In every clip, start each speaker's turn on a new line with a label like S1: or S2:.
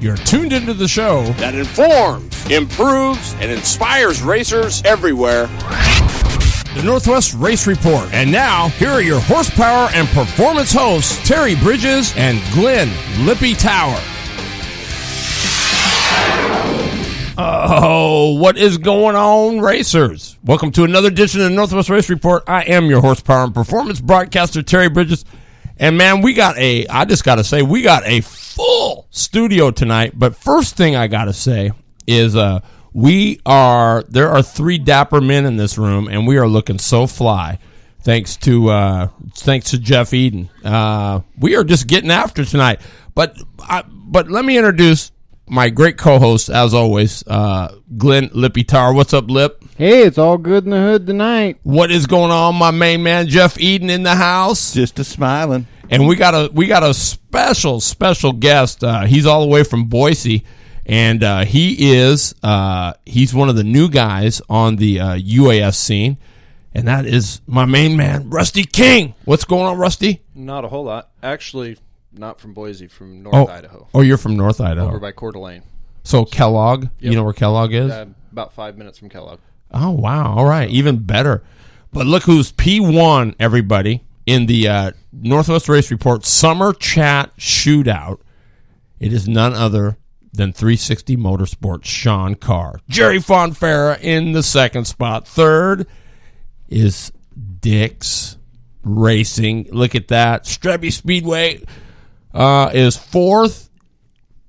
S1: You're tuned into the show
S2: that informs, improves, and inspires racers everywhere.
S1: The Northwest Race Report. And now, here are your horsepower and performance hosts, Terry Bridges and Glenn Lippy Tower. Oh, what is going on, racers? Welcome to another edition of the Northwest Race Report. I am your horsepower and performance broadcaster, Terry Bridges. And man, we got a full studio tonight. But first thing I got to say is there are three dapper men in this room, and we are looking so fly. Thanks to Jeff Eden. We are just getting after tonight. But let me introduce my great co-host, as always, Glenn Lippy Tower. What's up, Lip?
S3: Hey, it's all good in the hood tonight.
S1: What is going on, my main man, Jeff Eden, in the house?
S4: Just a smiling.
S1: And we got a special guest. He's all the way from Boise, and he's one of the new guys on the UAS scene, and that is my main man, Rusty King. What's going on, Rusty?
S5: Not a whole lot. Actually, not from Boise, from North Idaho.
S1: Oh, you're from North Idaho.
S5: Over by Coeur d'Alene.
S1: So Kellogg,
S5: Yep.
S1: You know where Kellogg is?
S5: About 5 minutes from Kellogg.
S1: Oh, wow. All right. Even better. But look who's P1, everybody, in the Northwest Race Report Summer Chat Shootout. It is none other than 360 Motorsports Sean Carr. Jerry Fonfara in the second spot. Third is Dick's Racing. Look at that. Strebby Speedway is fourth.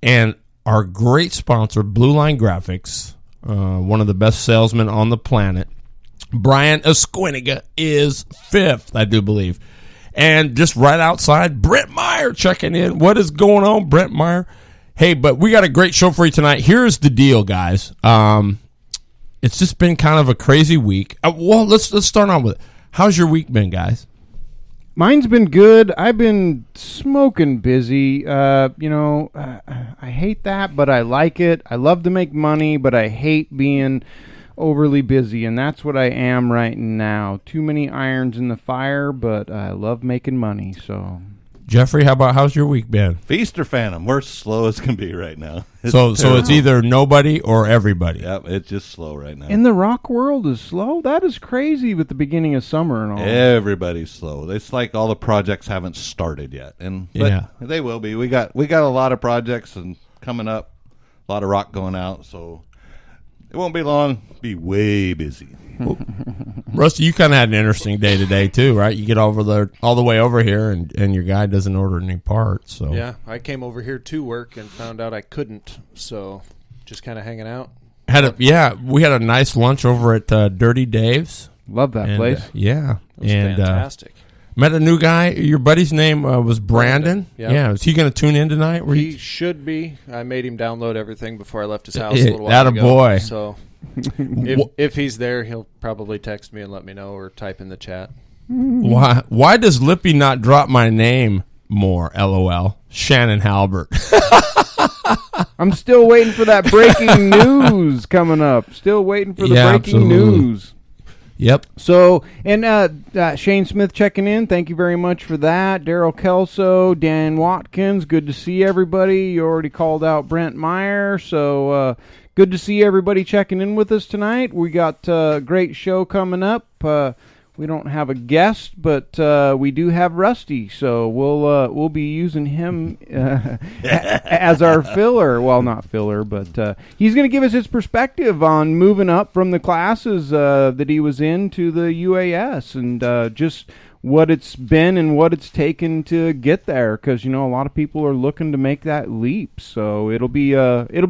S1: And our great sponsor, Blue Line Graphics, one of the best salesmen on the planet, Brian Esquiniga, is fifth, I do believe. And just right outside, Brent Meyer checking in. What is going on, Brent Meyer? Hey, but we got a great show for you tonight. Here's the deal, guys. It's just been kind of a crazy week. Well, let's start on with it. How's your week been, guys?
S3: Mine's been good. I've been smoking busy. I hate that, but I like it. I love to make money, but I hate being overly busy, and that's what I am right now. Too many irons in the fire, but I love making money. So,
S1: Jeffrey, how's your week been?
S4: Feast or Phantom. We're slow as can be right now.
S1: So it's either nobody or everybody.
S4: Yep, it's just slow right now.
S3: And the rock world is slow? That is crazy with the beginning of summer and all.
S4: Everybody's slow. It's like all the projects haven't started yet. But they will be. We got a lot of projects and coming up, a lot of rock going out, so it won't be long. Be way busy.
S1: Rusty, you kind of had an interesting day today too, right? You get all the way over here, and your guy doesn't order any parts. So
S5: yeah, I came over here to work and found out I couldn't, so just kind of hanging out.
S1: We had a nice lunch over at Dirty Dave's.
S3: Love that place.
S1: Yeah,
S5: it was fantastic.
S1: Met a new guy. Your buddy's name was Brandon.
S5: Yeah.
S1: Is he going to tune in tonight?
S5: He should be. I made him download everything before I left his house a little while ago.
S1: Boy.
S5: So if he's there, he'll probably text me and let me know or type in the chat.
S1: Why does Lippy not drop my name more? LOL. Shannon Halbert.
S3: I'm still waiting for that breaking news coming up. Still waiting for the breaking news.
S1: Yep.
S3: So, and Shane Smith checking in. Thank you very much for that. Daryl Kelso, Dan Watkins. Good to see everybody. You already called out Brent Meyer. So, good to see everybody checking in with us tonight. We got a great show coming up. We don't have a guest, but we do have Rusty, so we'll be using him as our filler. Well, not filler, but he's going to give us his perspective on moving up from the classes that he was in to the UAS, and just what it's been and what it's taken to get there. Because a lot of people are looking to make that leap, so it'll be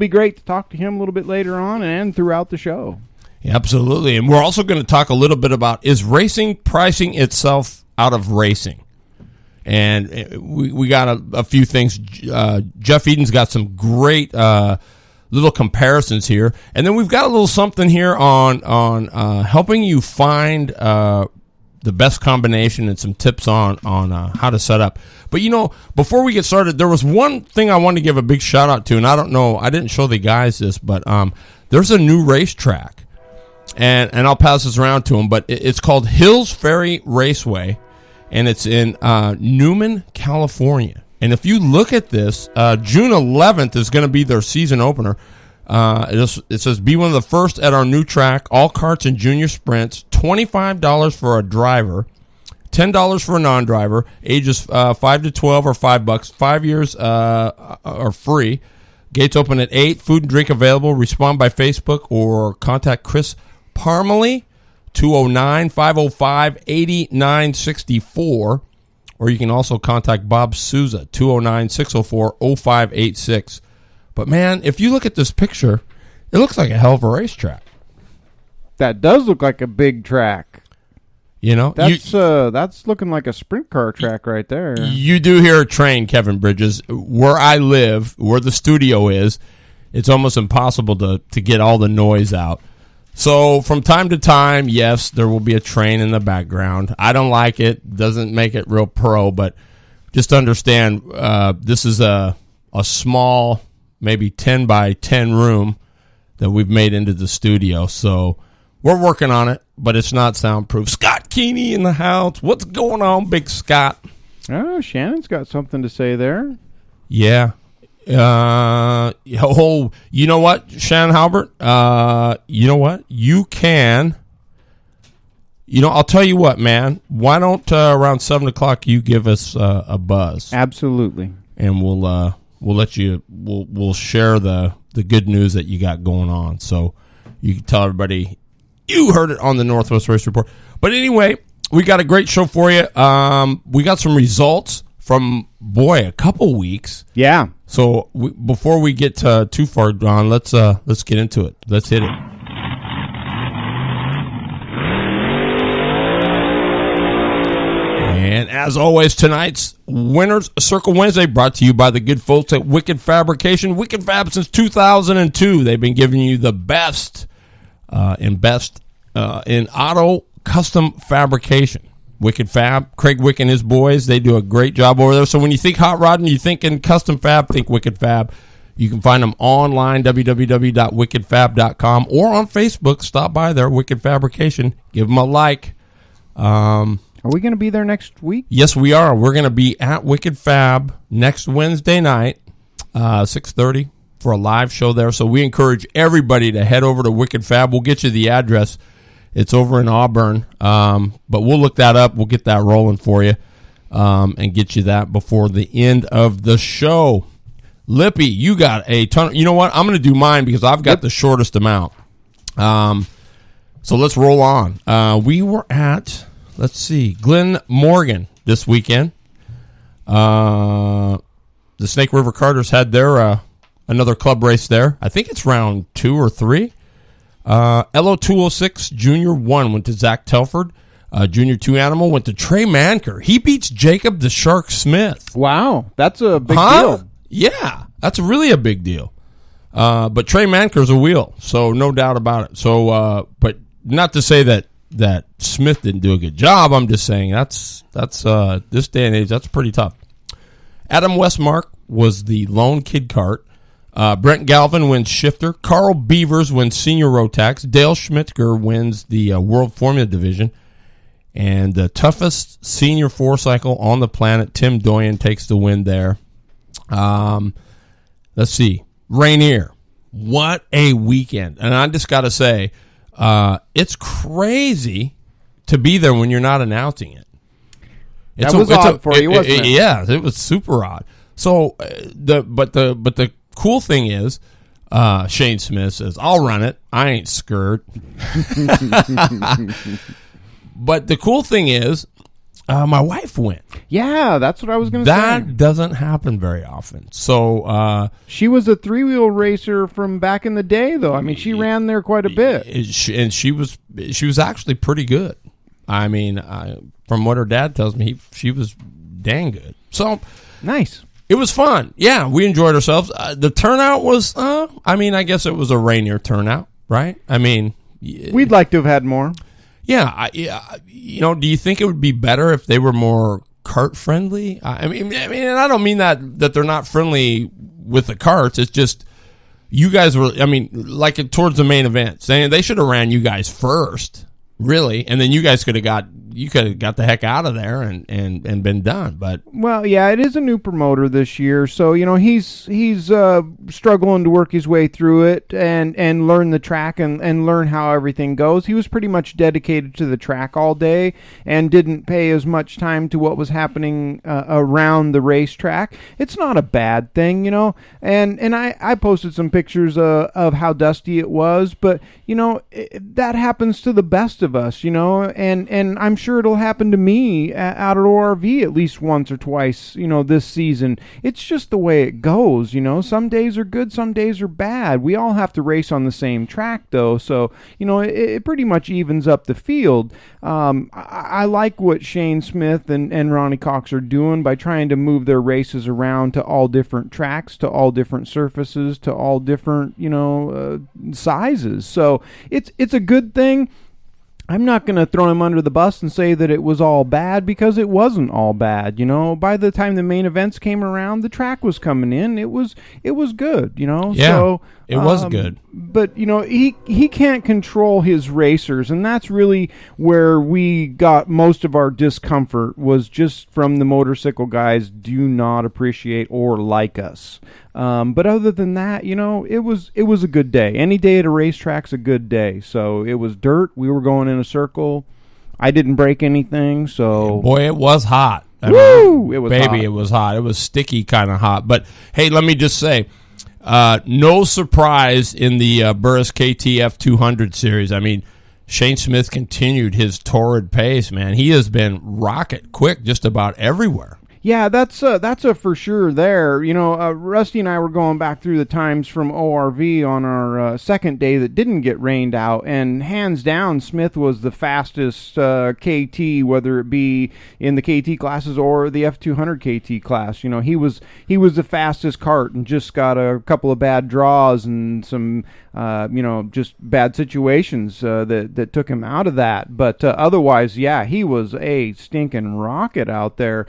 S3: great to talk to him a little bit later on and throughout the show.
S1: Yeah, absolutely. And we're also going to talk a little bit about, is racing pricing itself out of racing? And we got a few things. Jeff Eden's got some great little comparisons here. And then we've got a little something here on helping you find the best combination and some tips on how to set up. But, before we get started, there was one thing I wanted to give a big shout out to, and I don't know, I didn't show the guys this, but there's a new racetrack. And I'll pass this around to him, but it's called Hills Ferry Raceway, and it's in Newman, California. And if you look at this, June 11th is going to be their season opener. It says, be one of the first at our new track, all karts and junior sprints, $25 for a driver, $10 for a non-driver, ages 5 to 12 or $5. 5 years are free. Gates open at 8. Food and drink available. Respond by Facebook or contact Chris Parmalee, 209-505-8964. Or you can also contact Bob Souza, 209-604-0586. But, man, if you look at this picture, it looks like a hell of a racetrack.
S3: That does look like a big track.
S1: You know,
S3: that's looking like a sprint car track right there.
S1: You do hear a train, Kevin Bridges. Where I live, where the studio is, it's almost impossible to get all the noise out. So from time to time, yes, there will be a train in the background. I don't like it. Doesn't make it real pro, but just understand this is a small, maybe 10 by 10 room that we've made into the studio. So we're working on it, but it's not soundproof. Scott Keeney in the house. What's going on, Big Scott?
S3: Oh, Shannon's got something to say there.
S1: Yeah. You know what, Shannon Halbert? You know what? You can. I'll tell you what, man. Why don't around 7 o'clock you give us a buzz?
S3: Absolutely.
S1: And we'll let you. We'll share the good news that you got going on. So you can tell everybody you heard it on the Northwest Race Report. But anyway, we got a great show for you. We got some results from, a couple weeks.
S3: Yeah.
S1: So before we get too far gone, let's get into it. Let's hit it. And as always, tonight's Winner's Circle Wednesday brought to you by the good folks at Wicked Fabrication. Wicked Fab since 2002. They've been giving you the best in auto custom fabrication. Wicked Fab, Craig Wick and his boys, they do a great job over there. So when you think hot rod and you think in custom fab, think Wicked Fab. You can find them online, www.wickedfab.com, or on Facebook. Stop by there, Wicked Fabrication. Give them a like.
S3: Are we going to be there next week?
S1: Yes, we are. We're going to be at Wicked Fab next Wednesday night, 6:30, for a live show there. So we encourage everybody to head over to Wicked Fab. We'll get you the address. It's over in Auburn, but we'll look that up. We'll get that rolling for you and get you that before the end of the show. Lippy, you got a ton. You know what? I'm going to do mine because I've got the shortest amount. So let's roll on. We were at, let's see, Glen Morgan this weekend. The Snake River Carters had their another club race there. I think it's round 2 or 3. LO 206 Junior 1 went to Zach Telford. Junior 2 Animal went to Trey Manker. He beats Jacob the Shark Smith.
S3: Wow, that's a big deal.
S1: Yeah, that's really a big deal. But Trey Manker's a wheel, so no doubt about it. So, but not to say that Smith didn't do a good job. I'm just saying that's this day and age, that's pretty tough. Adam Westmark was the lone kid cart. Brent Galvin wins shifter. Carl Beavers wins senior Rotax. Dale Schmittger wins the World Formula Division. And the toughest senior four-cycle on the planet, Tim Doyen, takes the win there. Let's see. Rainier. What a weekend. And I just got to say, it's crazy to be there when you're not announcing it.
S3: That was odd for you, wasn't it?
S1: Yeah, it was super odd. So, the cool thing is, Shane Smith says, I'll run it. I ain't scared. But the cool thing is, my wife went.
S3: Yeah, that's what I was going to say.
S1: That doesn't happen very often. So
S3: she was a 3-wheel racer from back in the day, though. I mean, she ran there quite a bit.
S1: And she was actually pretty good. I mean, from what her dad tells me, she was dang good. So
S3: nice.
S1: It was fun. Yeah, we enjoyed ourselves. The turnout was, I guess it was a Rainier turnout, right? I mean,
S3: we'd like to have had more.
S1: Yeah, do you think it would be better if they were more cart friendly? I mean, and I don't mean that they're not friendly with the carts. It's just you guys were. I mean, like towards the main event, saying they should have ran you guys first, really, and then you guys could have you could have got the heck out of there and been done. But
S3: well, yeah, it is a new promoter this year, so he's struggling to work his way through it and learn the track and learn how everything goes. He was pretty much dedicated to the track all day and didn't pay as much time to what was happening around the racetrack. It's not a bad thing, and I posted some pictures of how dusty it was, but that happens to the best of us, and I'm sure it'll happen to me out at ORV at least once or twice, this season. It's just the way it goes, Some days are good, some days are bad. We all have to race on the same track, though, so, it pretty much evens up the field. I like what Shane Smith and Ronnie Cox are doing by trying to move their races around to all different tracks, to all different surfaces, to all different, sizes. So it's a good thing. I'm not going to throw him under the bus and say that it was all bad, because it wasn't all bad. By the time the main events came around, the track was coming in. It was good.
S1: Yeah,
S3: so
S1: it was good.
S3: But he can't control his racers, and that's really where we got most of our discomfort, was just from the motorcycle guys do not appreciate or like us. But other than that, it was a good day. Any day at a racetrack's a good day. So it was dirt. We were going in a circle. I didn't break anything. So
S1: boy, it was hot.
S3: It was
S1: baby,
S3: hot.
S1: It was hot. It was sticky, kind of hot. But hey, let me just say, no surprise in the Burris KTF 200 series. I mean, Shane Smith continued his torrid pace. Man, he has been rocket quick just about everywhere.
S3: Yeah, that's a for sure there. Rusty and I were going back through the times from ORV on our second day that didn't get rained out, and hands down, Smith was the fastest KT, whether it be in the KT classes or the F200 KT class. He was the fastest kart, and just got a couple of bad draws and some just bad situations that took him out of that. But otherwise, yeah, he was a stinking rocket out there.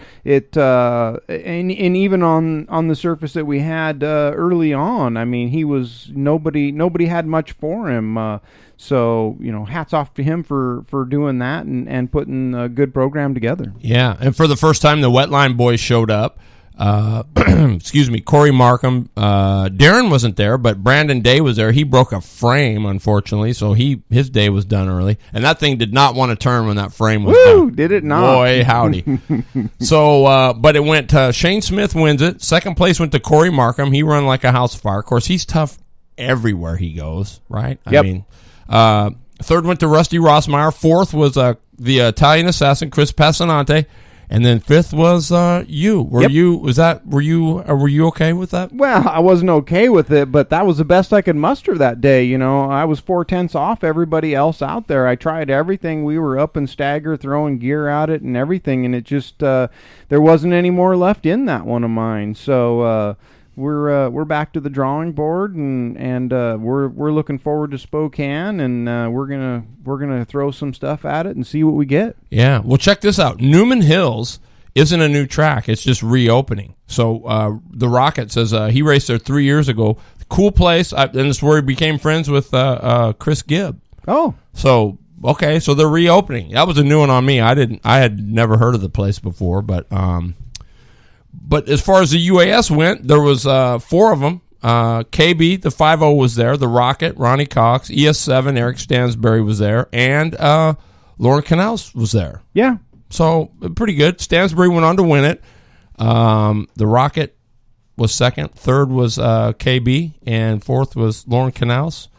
S3: And even on the surface that we had early on, I mean, he was nobody had much for him. So hats off to him for doing that and putting a good program together.
S1: Yeah, and for the first time, the Wetline boys showed up. Excuse me, Corey Markham. Darren wasn't there, but Brandon Day was there. He broke a frame, unfortunately, so his day was done early. And that thing did not want to turn when that frame was done.
S3: Did it not?
S1: Boy, howdy. So, but it went Shane Smith wins it. Second place went to Corey Markham. He run like a house fire. Of course, he's tough everywhere he goes, right?
S3: Yep.
S1: I mean, third went to Rusty Rossmeyer. Fourth was the Italian assassin, Chris Passanante. And then fifth was you. Were you okay with that?
S3: Well, I wasn't okay with it, but that was the best I could muster that day. I was 4/10 off everybody else out there. I tried everything. We were up and stagger, throwing gear at it and everything, and it just there wasn't any more left in that one of mine. So we're back to the drawing board, and we're looking forward to Spokane, and we're gonna throw some stuff at it and see what we get.
S1: Yeah, well, check this out. Newman Hills isn't a new track; it's just reopening. So the Rocket says he raced there 3 years ago. Cool place, and it's where he became friends with Chris Gibb.
S3: Oh,
S1: so okay, so they're reopening. That was a new one on me. I had never heard of the place before, but. But as far as the UAS went, there was four of them. KB, the 5.0 was there. The Rocket, Ronnie Cox. ES7, Eric Stansberry was there. And Lauren Canals was there.
S3: Yeah.
S1: So pretty good. Stansberry went on to win it. The Rocket was second. Third was KB. And fourth was Lauren Canals.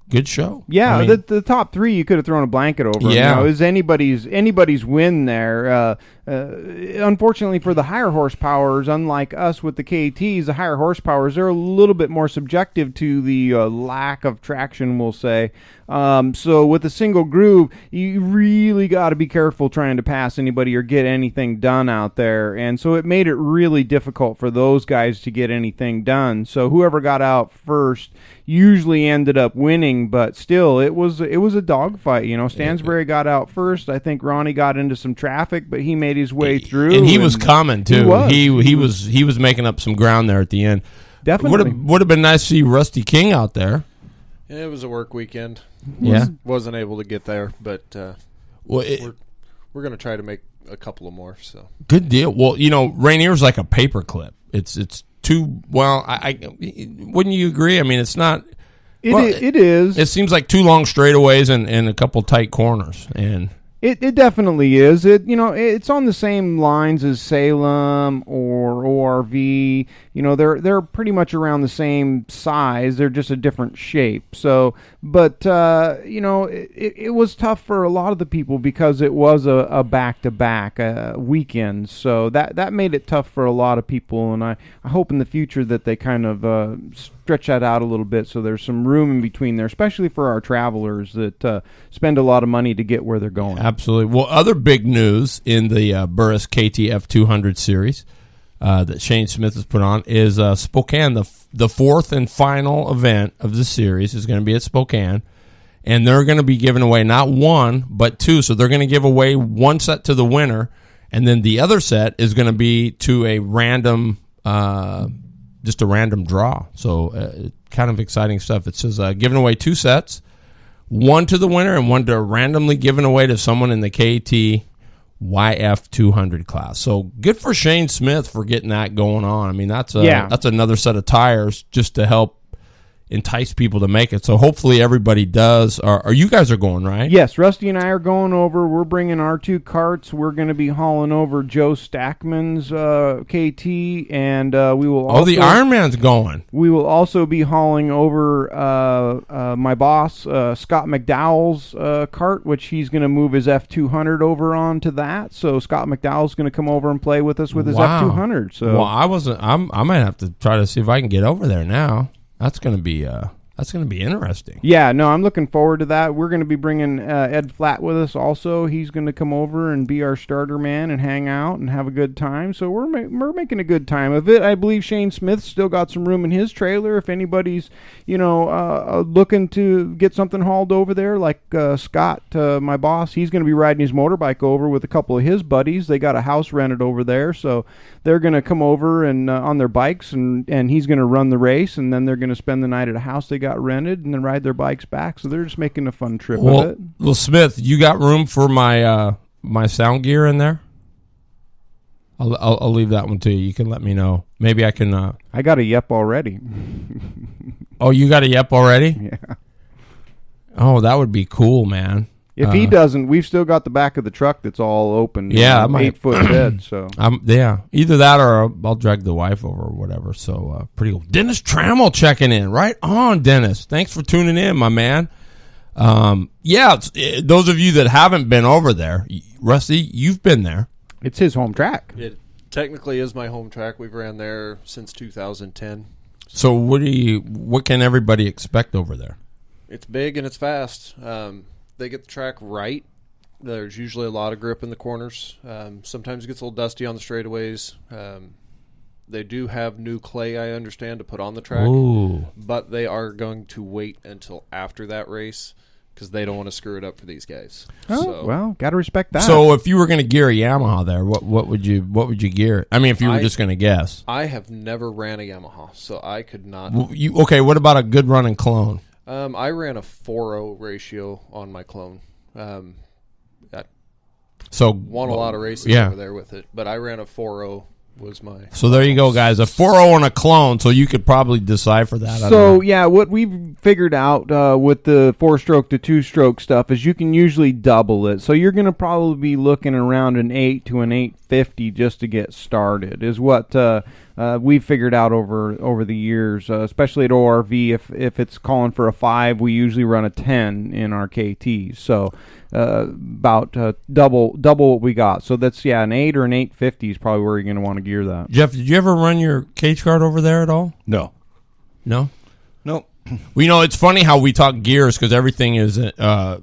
S1: Good show.
S3: Yeah,
S1: I mean,
S3: the top three you could have thrown a blanket over.
S1: Yeah,
S3: it was anybody's win there. Unfortunately for the higher horsepowers, unlike us with the KTs, the higher horsepowers, they're a little bit more subjective to the lack of traction, we'll say. So with a single groove, you really got to be careful trying to pass anybody or get anything done out there. And so it made it really difficult for those guys to get anything done. So whoever got out first usually ended up winning, but still it was a dogfight. Stansberry got out first. I think Ronnie got into some traffic, but he made his way through,
S1: and he was coming too. He was making up some ground there at the end.
S3: Definitely
S1: would have been nice to see Rusty King out there.
S5: Yeah, it was a work weekend.
S1: Yeah,
S5: wasn't able to get there, but we're going to try to make a couple of more. So
S1: good deal. Well, Rainier's like a paperclip. It's too well. I wouldn't you agree? I mean, it's not.
S3: It is.
S1: It seems like two long straightaways and a couple tight corners, and
S3: it definitely is. It's on the same lines as Salem or ORV. They're pretty much around the same size. They're just a different shape. So, but it was tough for a lot of the people because it was a back-to-back weekend. So that made it tough for a lot of people. And I hope in the future that they kind of stretch that out a little bit so there's some room in between there, especially for our travelers that spend a lot of money to get where they're going.
S1: Absolutely. Well, other big news in the Burris KTF 200 series that Shane Smith has put on is Spokane. The fourth and final event of the series is going to be at Spokane, and they're going to be giving away not one but two. So they're going to give away one set to the winner, and then the other set is going to be to a random, just a random draw. So kind of exciting stuff. It says giving away two sets, one to the winner and one to randomly given away to someone in the KT YF 200 class. So good for Shane Smith for getting that going on. I mean, that's another set of tires just to help entice people to make it. So hopefully everybody does. Are you guys are going, right?
S3: Yes, Rusty and I are going over. We're bringing our two carts. We're going to be hauling over Joe Stackman's KT, and we will also...
S1: Oh, the Ironman's going.
S3: We will also be hauling over my boss, Scott McDowell's cart, which he's going to move his F200 over onto that. So Scott McDowell's going to come over and play with us with his F200. So,
S1: well, I might have to try to see if I can get over there now. That's going to be interesting.
S3: Yeah, no, I'm looking forward to that. We're going to be bringing Ed Flatt with us also. He's going to come over and be our starter man and hang out and have a good time. So we're making a good time of it. I believe Shane Smith's still got some room in his trailer. If anybody's, looking to get something hauled over there, like Scott, my boss, he's going to be riding his motorbike over with a couple of his buddies. They got a house rented over there, so they're going to come over and on their bikes, and he's going to run the race, and then they're going to spend the night at a house they got rented and then ride their bikes back. So they're just making a fun trip of it.
S1: Well, Smith, you got room for my my sound gear in there? I'll leave that one to you. You can let me know. Maybe I can.
S3: I got a Yep already.
S1: Oh, you got a Yep already?
S3: Yeah.
S1: Oh, that would be cool, man.
S3: If he doesn't, we've still got the back of the truck that's all open.
S1: Yeah,
S3: 8-foot bed. So
S1: either that or I'll drag the wife over or whatever. So pretty cool. Dennis Trammell checking in. Right on, Dennis. Thanks for tuning in, my man. Those of you that haven't been over there, Rusty, you've been there.
S3: It's his home track.
S5: it technically is my home track. We've ran there since 2010.
S1: So what can everybody expect over there?
S5: It's big and it's fast. They get the track right. There's usually a lot of grip in the corners. Sometimes it gets a little dusty on the straightaways. They do have new clay, I understand, to put on the track.
S1: Ooh.
S5: But they are going to wait until after that race because they don't want to screw it up for these guys.
S3: Oh, well, got to respect that.
S1: So if you were going to gear a Yamaha there, what would you gear? I mean, if you were just going to guess.
S5: I have never ran a Yamaha, so I could not.
S1: Okay, what about a good running clone?
S5: I ran a 4.0 ratio on my clone.
S1: So
S5: won a lot of races over there with it, but I ran a 4.0 was my.
S1: So there you go, guys. A 4.0 and a clone, so you could probably decipher that.
S3: So yeah, what we've figured out with the 4-stroke to 2-stroke stuff is you can usually double it. So you're going to probably be looking around an 8 to an 850 just to get started. Is what we've figured out over the years, especially at ORV. If it's calling for a 5, we usually run a 10 in our KTs. So about double what we got. So that's an 8 or an 850 is probably where you're going to want to gear that.
S1: Jeff, did you ever run your cage card over there at all?
S4: No.
S1: Nope.
S4: Well,
S1: it's funny how we talk gears because everything is 4.0,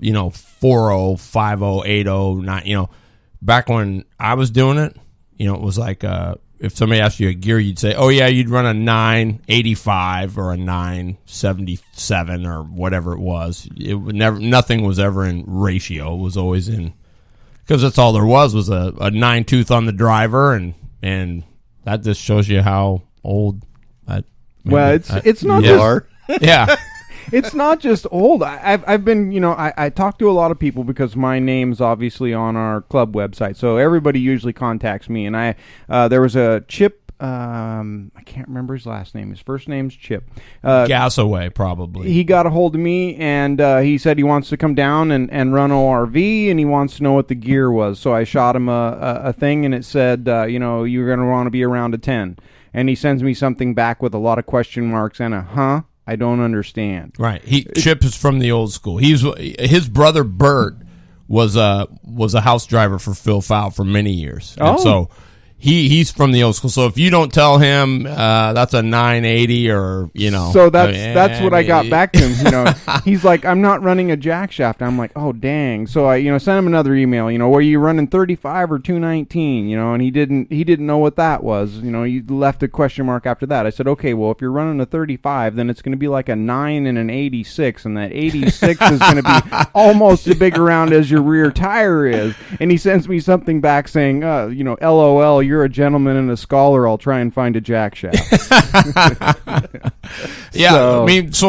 S1: 5.0, 8.0, 9. Back when I was doing it, it was like if somebody asked you a gear, you'd say, oh, yeah, you'd run a 985 or a 977 or whatever it was. Nothing was ever in ratio. It was always in, because that's all there was a 9-tooth on the driver, and that just shows you how old that.
S3: Well, it's not
S1: yeah. Yeah.
S3: It's not just old. I've been, I talk to a lot of people because my name's obviously on our club website. So everybody usually contacts me. And there was a Chip. I can't remember his last name. His first name's Chip.
S1: Gasaway, probably.
S3: He got a hold of me, and he said he wants to come down and run ORV, and he wants to know what the gear was. So I shot him a thing, and it said, you're going to want to be around a 10. And he sends me something back with a lot of question marks and I don't understand.
S1: Right. Chip is from the old school. His brother Bert was a house driver for Phil Fowl for many years. And so he's from the old school. So if you don't tell him that's a 980 or
S3: So that's what I got back to him. He's like, I'm not running a jack shaft. I'm like, oh dang. So I sent him another email. Were you running 35 or 219? And he didn't know what that was. He left a question mark after that. I said, okay, well if you're running a 35, then it's going to be like a 9 and an 86, and that 86 is going to be almost as big around as your rear tire is. And he sends me something back saying, LOL. You're a gentleman and a scholar. I'll try and find a jack shaft.
S1: Yeah, that's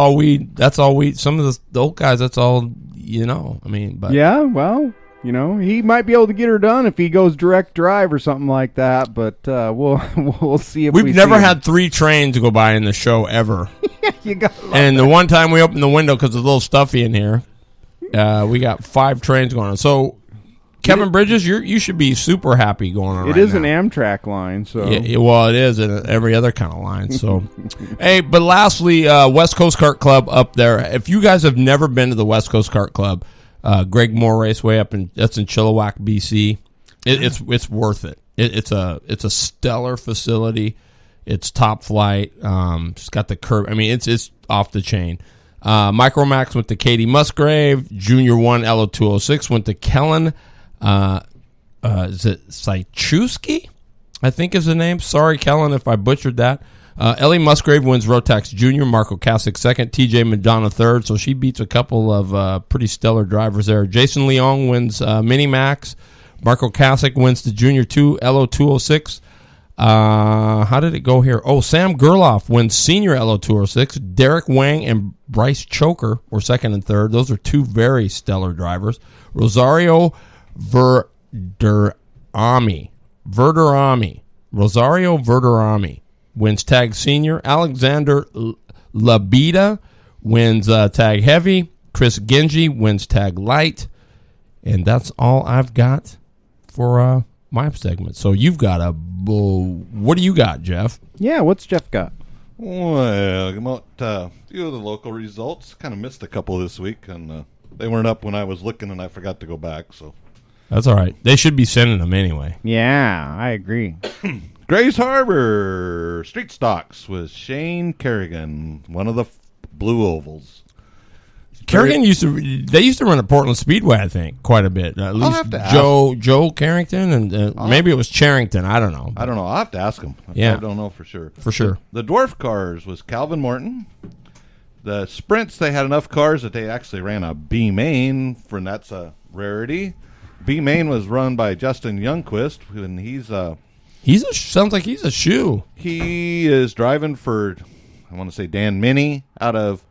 S1: all we. Some of the old guys. That's all But
S3: yeah, well, he might be able to get her done if he goes direct drive or something like that. But we'll see if
S1: we've never had 3 trains go by in the show ever.
S3: You got.
S1: And the one time we opened the window because it's a little stuffy in here, we got 5 trains going on. So. Kevin Bridges, you should be super happy going on.
S3: It is an Amtrak line, so
S1: well, it is, and every other kind of line. So, hey, but lastly, West Coast Kart Club up there. If you guys have never been to the West Coast Kart Club, Greg Moore Raceway that's in Chilliwack, BC. It's worth it. It's a stellar facility. It's top flight. It's got the curb. It's off the chain. Micromax went to Katie Musgrave. Junior 1 LO206 went to Kellen. Is it Sychewski? I think is the name. Sorry, Kellen, if I butchered that. Ellie Musgrave wins Rotax Jr., Marco Kasich second, TJ Madonna third, so she beats a couple of pretty stellar drivers there. Jason Leong wins Minimax. Marco Kasich wins the Junior 2, LO206. How did it go here? Oh, Sam Gerloff wins Senior LO206. Derek Wang and Bryce Choker were second and third. Those are 2 very stellar drivers. Rosario Verderami wins Tag Senior. Alexander Labida wins Tag Heavy. Chris Genji wins Tag Light. And that's all I've got for my segment. So you've got what do you got, Jeff?
S3: Yeah, what's Jeff got?
S4: Well, about a few of the local results. Kind of missed a couple this week, and they weren't up when I was looking, and I forgot to go back, so...
S1: That's all right. They should be sending them anyway.
S3: Yeah, I agree.
S4: Grays Harbor Street Stocks with Shane Kerrigan, one of the blue ovals.
S1: Kerrigan used to run at Portland Speedway, I think, quite a bit. At least Joe Carrington and maybe it was Charrington. I don't know.
S4: I'll have to ask him.
S1: Yeah.
S4: I don't know for sure.
S1: For sure.
S4: The dwarf cars was Calvin Morton. The sprints, they had enough cars that they actually ran a B main, and that's a rarity. B main was run by Justin Youngquist, and
S1: sounds like he's a shoe.
S4: He is driving for, I want to say Dan Minnie out of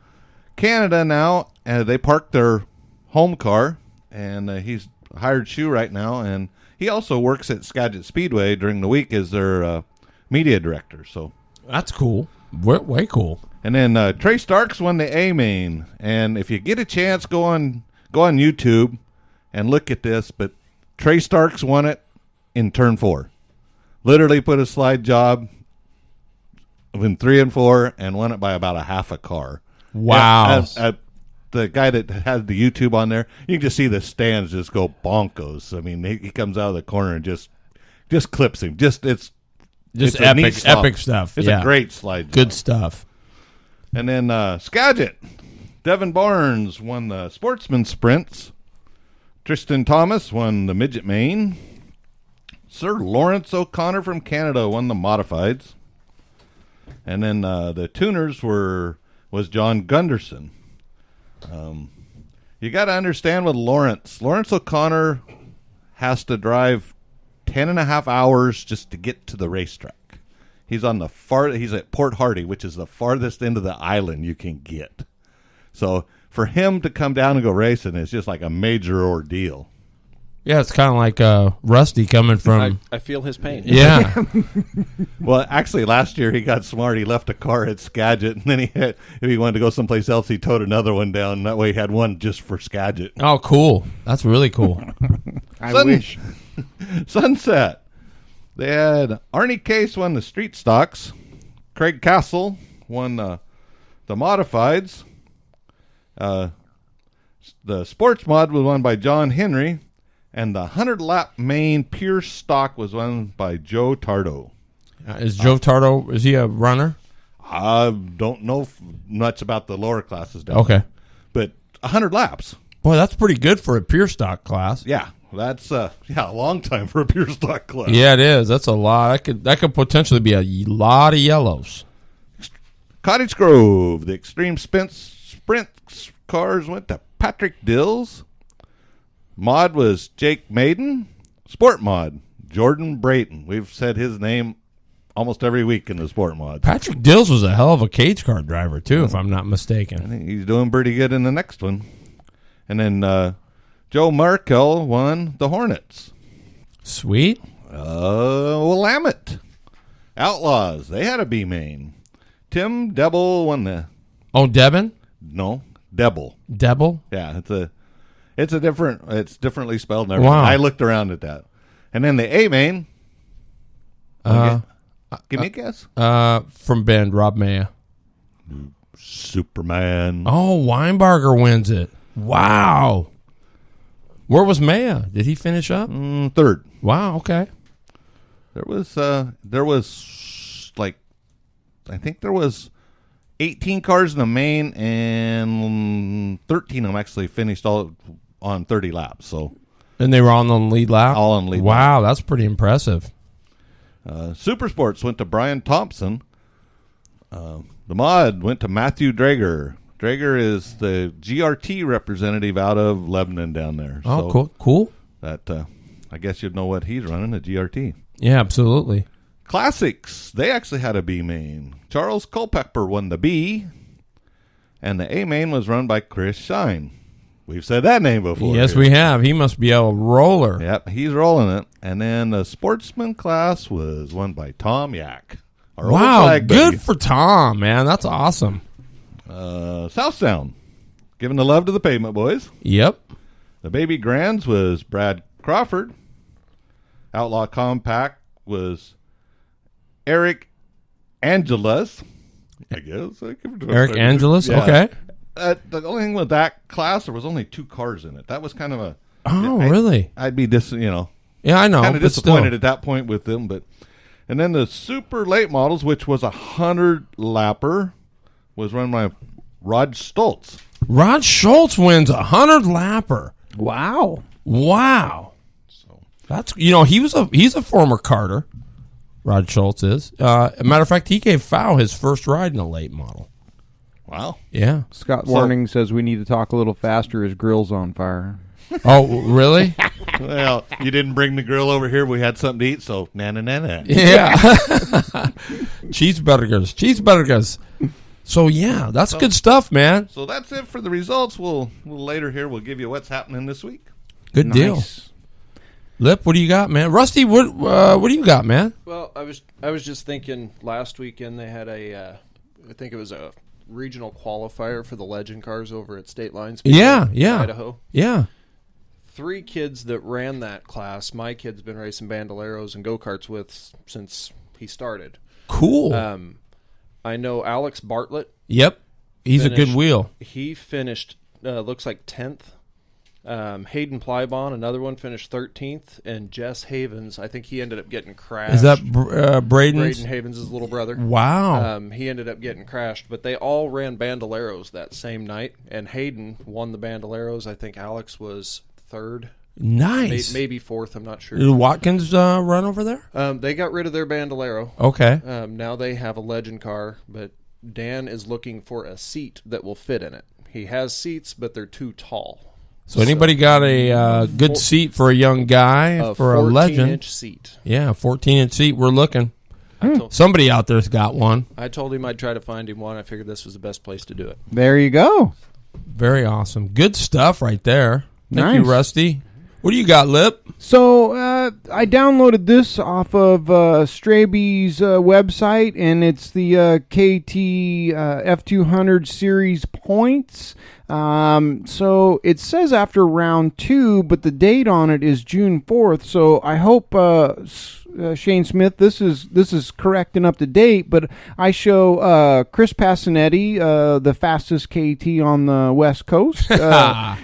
S4: Canada now. They parked their home car, and he's a hired shoe right now. And he also works at Skagit Speedway during the week as their media director. So
S1: that's cool. Way cool.
S4: And then Trey Starks won the A main. And if you get a chance, go on YouTube and look at this. But Trey Starks won it in turn 4. Literally put a slide job in 3 and 4 and won it by about a half a car.
S1: Wow.
S4: The guy that has the YouTube on there, you can just see the stands just go bonkos. I mean, he comes out of the corner and just clips him. It's
S1: epic stuff.
S4: It's a great slide job.
S1: Good stuff.
S4: And then Skagit, Devin Barnes won the sportsman sprints. Tristan Thomas won the midget main. Sir Lawrence O'Connor from Canada won the modifieds. And then the tuners was John Gunderson. You got to understand with Lawrence O'Connor has to drive 10 and a half hours just to get to the racetrack. He's on the he's at Port Hardy, which is the farthest end of the island you can get. So for him to come down and go racing is just like a major ordeal.
S1: Yeah, it's kind of like Rusty coming from.
S5: I feel his pain.
S1: Yeah.
S4: Well, actually, last year he got smart. He left a car at Skagit, and then if he wanted to go someplace else, he towed another one down. That way he had one just for Skagit.
S1: Oh, cool. That's really cool.
S3: I wish.
S4: Sunset. They had Arnie Case won the street stocks. Craig Castle won the modifieds. The sports mod was won by John Henry. And the 100-lap main pure stock was won by Joe Tardo.
S1: Is Joe Tardo, is he a runner?
S4: I don't know much about the lower classes.
S1: Okay.
S4: But 100 laps.
S1: Boy, that's pretty good for a pure stock class.
S4: Yeah. That's a long time for a pure stock class.
S1: Yeah, it is. That's a lot. That could potentially be a lot of yellows.
S4: Cottage Grove. The Extreme Sprint cars went to Patrick Dills. Mod was Jake Maiden. Sport mod, Jordan Brayton. We've said his name almost every week in the sport mod.
S1: Patrick Dills was a hell of a cage car driver, too, if I'm not mistaken.
S4: I think he's doing pretty good in the next one. And then Joe Markel won the Hornets.
S1: Sweet.
S4: Willamette. Outlaws. They had a B main. Tim Debble won the...
S1: Oh, Devin?
S4: No, Debble.
S1: Debble?
S4: Yeah, it's differently spelled and everything.
S1: Wow.
S4: I looked around at that. And then the A main. Give me a guess.
S1: From band Rob Maya.
S4: Superman.
S1: Oh, Weinbarger wins it. Wow. Where was Maya? Did he finish up?
S4: Third.
S1: Wow, okay.
S4: There was like, I think there was 18 cars in the main, and 13 of them actually finished all on 30 laps. So,
S1: and they were on the lead lap?
S4: All on lead lap.
S1: Wow, that's pretty impressive.
S4: Super Sports went to Brian Thompson. The mod went to Matthew Drager. Drager is the GRT representative out of Lebanon down there.
S1: Oh,
S4: so
S1: cool.
S4: That I guess you'd know what he's running, a GRT.
S1: Yeah, absolutely.
S4: Classics, they actually had a B main. Charles Culpepper won the B, and the A main was run by Chris Shine. We've said that name before.
S1: Yes, we have. He must be a roller.
S4: Yep, he's rolling it. And then the sportsman class was won by Tom Yak.
S1: Wow, good for Tom, man. That's awesome.
S4: South Sound, giving the love to the Pavement Boys.
S1: Yep.
S4: The Baby Grands was Brad Crawford. Outlaw Compact was Eric Angeles. I guess.
S1: Eric Angeles?
S4: Yeah.
S1: Okay.
S4: The only thing with that class, there was only 2 cars in it. That was kind of a...
S1: Oh, really?
S4: I'd be
S1: Yeah, I know.
S4: kind of disappointed at that point with them. And then the super late models, which was 100-lapper, was run by Rod Stoltz.
S1: Rod Schultz wins 100-lapper.
S3: Wow.
S4: So
S1: That's he's a former karter. Rod Schultz is. A matter of fact, he gave Fow his first ride in a late model.
S4: wow.
S1: Yeah.
S3: Scott Warning says we need to talk a little faster. His grill's on fire.
S1: Oh, really?
S4: Well, you didn't bring the grill over here. We had something to eat, so na.
S1: Yeah. Cheeseburgers. So, yeah, that's good stuff, man.
S4: So that's it for the results. We'll later here, we'll give you what's happening this week.
S1: Good deal. Lip, what do you got, man? Rusty, what do you got, man?
S5: Well, I was just thinking last weekend they had I think it was a regional qualifier for the legend cars over at State Line Speedway in Idaho.
S1: Yeah.
S5: 3 kids that ran that class, my kid's been racing bandoleros and go-karts with since he started.
S1: Cool.
S5: I know Alex Bartlett.
S1: Yep. He's a good wheel.
S5: He finished, looks like 10th. Hayden Plybon, another one, finished 13th. And Jess Havens, I think he ended up getting crashed.
S1: Is that Braden's?
S5: Braden Havens' little brother.
S1: Wow.
S5: He ended up getting crashed, but they all ran bandoleros that same night. And Hayden won the bandoleros. I think Alex was 3rd.
S1: Nice.
S5: Maybe 4th, I'm not sure.
S1: Did Watkins run over there?
S5: They got rid of their bandolero.
S1: Okay.
S5: Now they have a legend car, but Dan is looking for a seat that will fit in it. He has seats, but they're too tall.
S1: So anybody got a good seat for a young guy, for a legend?
S5: 14-inch seat.
S1: Yeah, 14-inch seat. We're looking. Somebody out there's got one.
S5: I told him I'd try to find him one. I figured this was the best place to do it.
S3: There you go.
S1: Very awesome. Good stuff right there. Thank you,
S3: Nice.
S1: Rusty. What do you got, Lip?
S3: So I downloaded this off of Straby's website, and it's the KT F200 series points. So it says after round 2, but the date on it is June 4th. So I hope Shane Smith, this is correct and up to date. But I show Chris Passanetti, the fastest KT on the West Coast,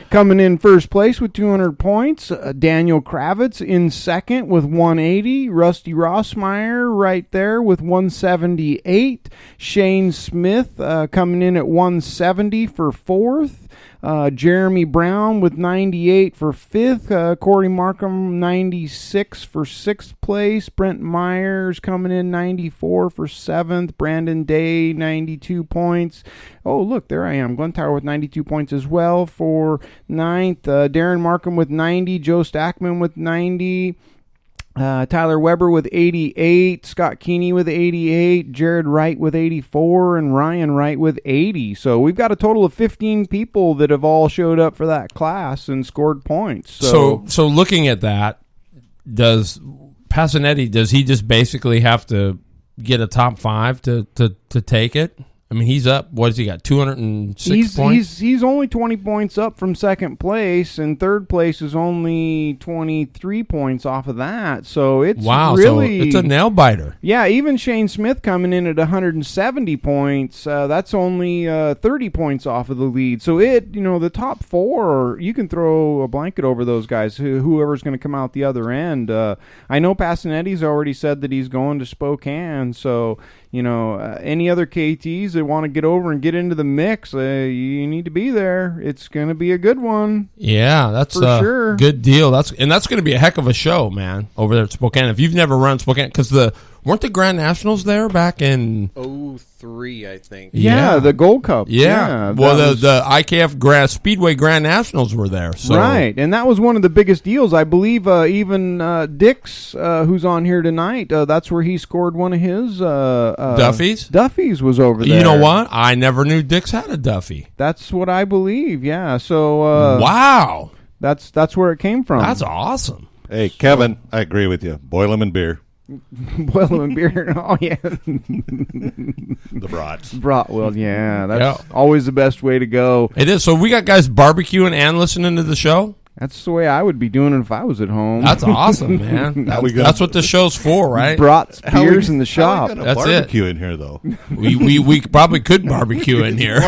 S3: coming in first place with 200 points. Daniel Kravitz in second with 180. Rusty Rossmeyer right there with 178. Shane Smith coming in at 170 for fourth. Jeremy Brown with 98 for fifth. Corey Markham 96 for sixth place. Brent Myers coming in 94 for seventh. Brandon Day 92 points. Oh, look, there I am. Glenn Tower with 92 points as well for ninth. Darren Markham with 90. Joe Stackman with 90. Tyler Weber with 88, Scott Keeney with 88, Jared Wright with 84, and Ryan Wright with 80. So we've got a total of 15 people that have all showed up for that class and scored points.
S1: So looking at that, does Passanetti, does he just basically have to get a top 5 to take it? I mean, he's up. What has he got? 206 points.
S3: He's only 20 points up from second place, and third place is only 23 points off of that. So it's really,
S1: so it's a nail biter.
S3: Yeah, even Shane Smith coming in at 170 points. That's only 30 points off of the lead. So the top 4, you can throw a blanket over those guys. Whoever's going to come out the other end. I know Passanetti's already said that he's going to Spokane. So any other KTs that want to get over and get into the mix, you need to be there. It's going to be a good one.
S1: Yeah, that's
S3: for sure.
S1: Good deal. That's going to be a heck of a show, man, over there at Spokane. If you've never run Spokane, because weren't the Grand Nationals there back in
S5: 03, I think.
S3: Yeah, the Gold Cup.
S1: Yeah. Well, the IKF Speedway Grand Nationals were there. So.
S3: Right, and that was one of the biggest deals. I believe even Dix, who's on here tonight, that's where he scored one of his
S1: Duffy's?
S3: Duffy's was over there.
S1: You know what? I never knew Dix had a Duffy.
S3: That's what I believe, yeah. So
S1: wow.
S3: That's where it came from.
S1: That's awesome.
S4: Hey, Kevin, I agree with you. Boil them in beer.
S3: Boil them in beer. Oh, yeah.
S4: The brats.
S3: Well, yeah. That's always the best way to go.
S1: It is. So we got guys barbecuing and listening to the show?
S3: That's the way I would be doing it if I was at home.
S1: That's awesome, man. That's what the show's for, right?
S3: Brats, beers in the shop.
S4: That's barbecue in here, though.
S1: We probably could barbecue in here.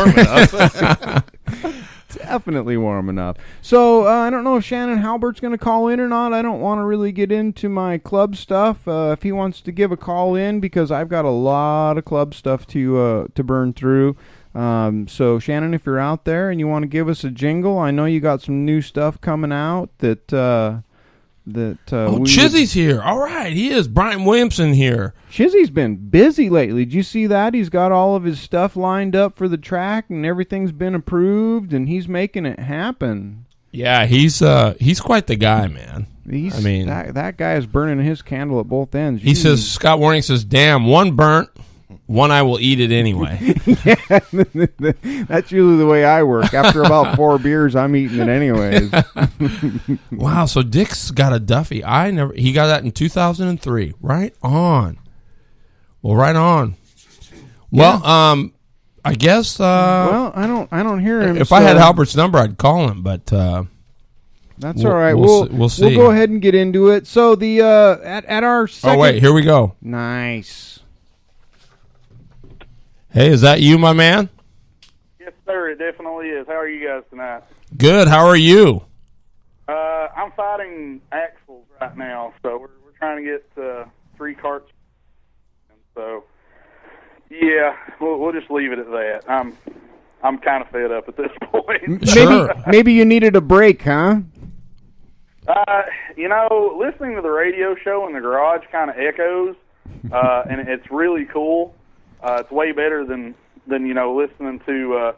S3: Definitely warm enough. So I don't know if Shannon Halbert's going to call in or not. I don't want to really get into my club stuff. If he wants to give a call in, because I've got a lot of club stuff to burn through. So Shannon, if you're out there and you want to give us a jingle, I know you got some new stuff coming out that
S1: Chizzy's here. All right, he is. Brian Williamson here.
S3: Chizzy's been busy lately. Did you see that? He's got all of his stuff lined up for the track, and everything's been approved, and he's making it happen.
S1: Yeah, he's quite the guy, man.
S3: That guy is burning his candle at both ends.
S1: He says, Scott Warning says, damn, one burnt, one I will eat it anyway.
S3: Yeah, that's usually the way I work. After about 4 beers, I'm eating it anyways.
S1: Wow, so Dick's got a Duffy. He got that in 2003. Right on. Well, right on. Well,
S3: Yeah.
S1: I guess.
S3: Well, I don't hear him.
S1: If I had Halbert's number, I'd call him. But
S3: that's all right.
S1: We'll see.
S3: We'll go ahead and get into it. So the at our second.
S1: Oh wait, here we go.
S3: Nice.
S1: Hey, is that you, my man?
S6: Yes, sir. It definitely is. How are you guys tonight?
S1: Good. How are you?
S6: I'm fighting axles right now, so we're trying to get 3 carts. And so, yeah, we'll just leave it at that. I'm kind of fed up at this point.
S1: Sure.
S3: Maybe you needed a break, huh?
S6: Listening to the radio show in the garage kind of echoes, and it's really cool. It's way better than listening to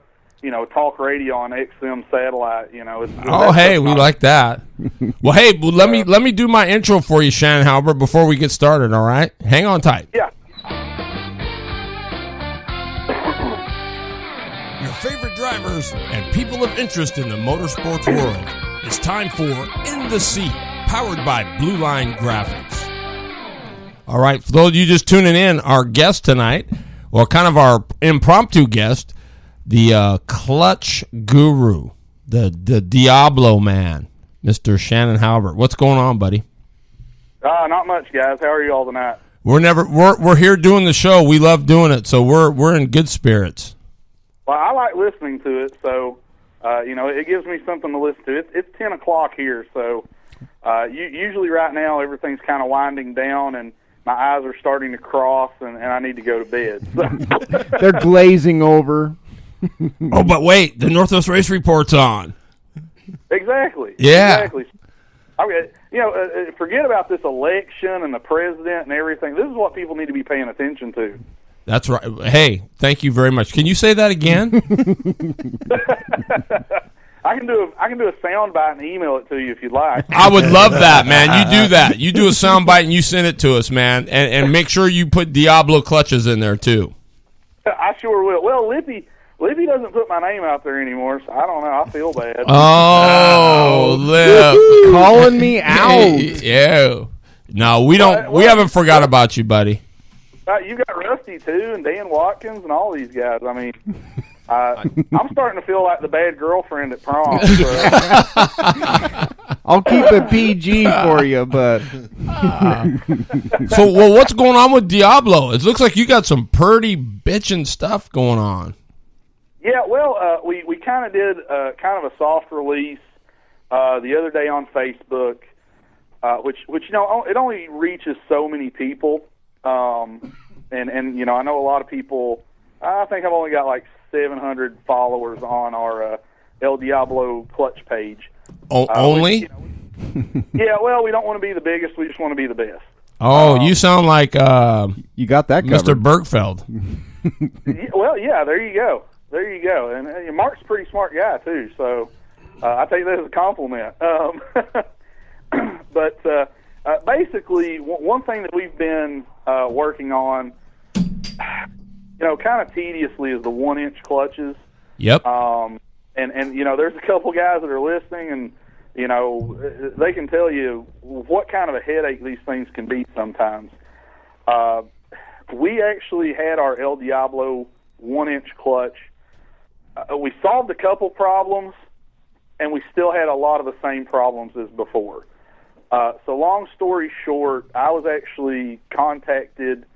S6: talk radio on XM satellite.
S1: We like that. Well, let me do my intro for you, Shannon Halbert, before we get started. All right, hang on tight.
S6: Yeah.
S1: favorite drivers and people of interest in the motorsports world. It's time for In the Seat, powered by Blue Line Graphics. All right, for those of you just tuning in, our guest tonight, well, kind of our impromptu guest, the clutch guru, the Diablo man, Mr. Shannon Halbert. What's going on, buddy?
S6: Not much, guys. How are you all tonight?
S1: We're here doing the show. We love doing it, so we're in good spirits.
S6: Well, I like listening to it, so it gives me something to listen to. It's 10 o'clock here, so usually right now everything's kind of winding down, and my eyes are starting to cross, and I need to go to bed. So.
S3: They're glazing over.
S1: Oh, but wait, the Northwest Race Report's on.
S6: Exactly.
S1: Yeah.
S6: Exactly. Okay, forget about this election and the president and everything. This is what people need to be paying attention to.
S1: That's right. Hey, thank you very much. Can you say that again?
S6: I can do a sound bite and email it to you if you'd like.
S1: I would love that, man. You do that. You do a sound bite and you send it to us, man. And make sure you put Diablo clutches in there too.
S6: I sure will. Well, Lippy doesn't put my name out there anymore, so I don't know. I feel bad.
S1: Oh, Lip.
S3: Calling me out.
S1: Yeah. No, we don't. We haven't forgot about you, buddy.
S6: You got Rusty too, and Dan Watkins, and all these guys. I mean, I'm starting to feel like the bad girlfriend at prom. So.
S3: I'll keep it PG for you, but
S1: So, what's going on with Diablo? It looks like you got some pretty bitchin' stuff going on.
S6: Yeah, well, we kind of did kind of a soft release the other day on Facebook, which it only reaches so many people. And I know a lot of people. I think I've only got like 700 followers on our El Diablo clutch page.
S1: Only?
S6: Yeah, well, we don't want to be the biggest. We just want to be the best.
S1: Oh, you sound like
S3: you got that covered.
S1: Mr. Bergfeld.
S6: Well, yeah, there you go. There you go. And Mark's a pretty smart guy too, so I take that as a compliment. But basically, one thing that we've been working on, kind of tediously, is the 1-inch clutches.
S1: Yep.
S6: And there's a couple guys that are listening, and they can tell you what kind of a headache these things can be sometimes. We actually had our El Diablo 1-inch clutch. We solved a couple problems, and we still had a lot of the same problems as before. So long story short, I was actually contacted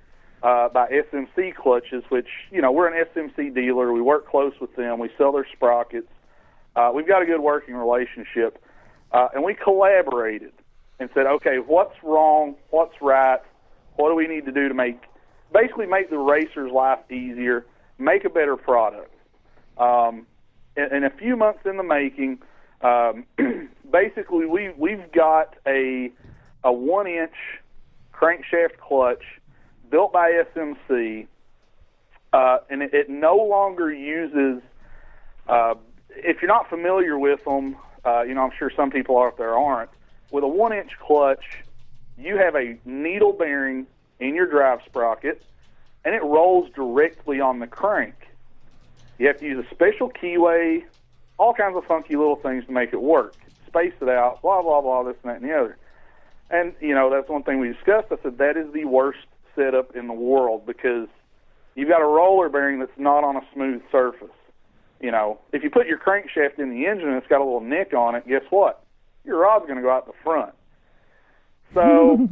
S6: by SMC Clutches, which, we're an SMC dealer. We work close with them. We sell their sprockets. We've got a good working relationship. And we collaborated and said, okay, what's wrong? What's right? What do we need to do to make the racer's life easier, make a better product? In a few months in the making, basically we've got a 1-inch crankshaft clutch built by SMC, and it no longer uses, if you're not familiar with them, I'm sure some people out there aren't, with a 1-inch clutch, you have a needle bearing in your drive sprocket, and it rolls directly on the crank. You have to use a special keyway, all kinds of funky little things to make it work. Space it out, blah, blah, blah, this and that and the other. And, that's one thing we discussed. I said that is the worst setup in the world because you've got a roller bearing that's not on a smooth surface. If you put your crankshaft in the engine and it's got a little nick on it, guess what? Your rod's going to go out the front. So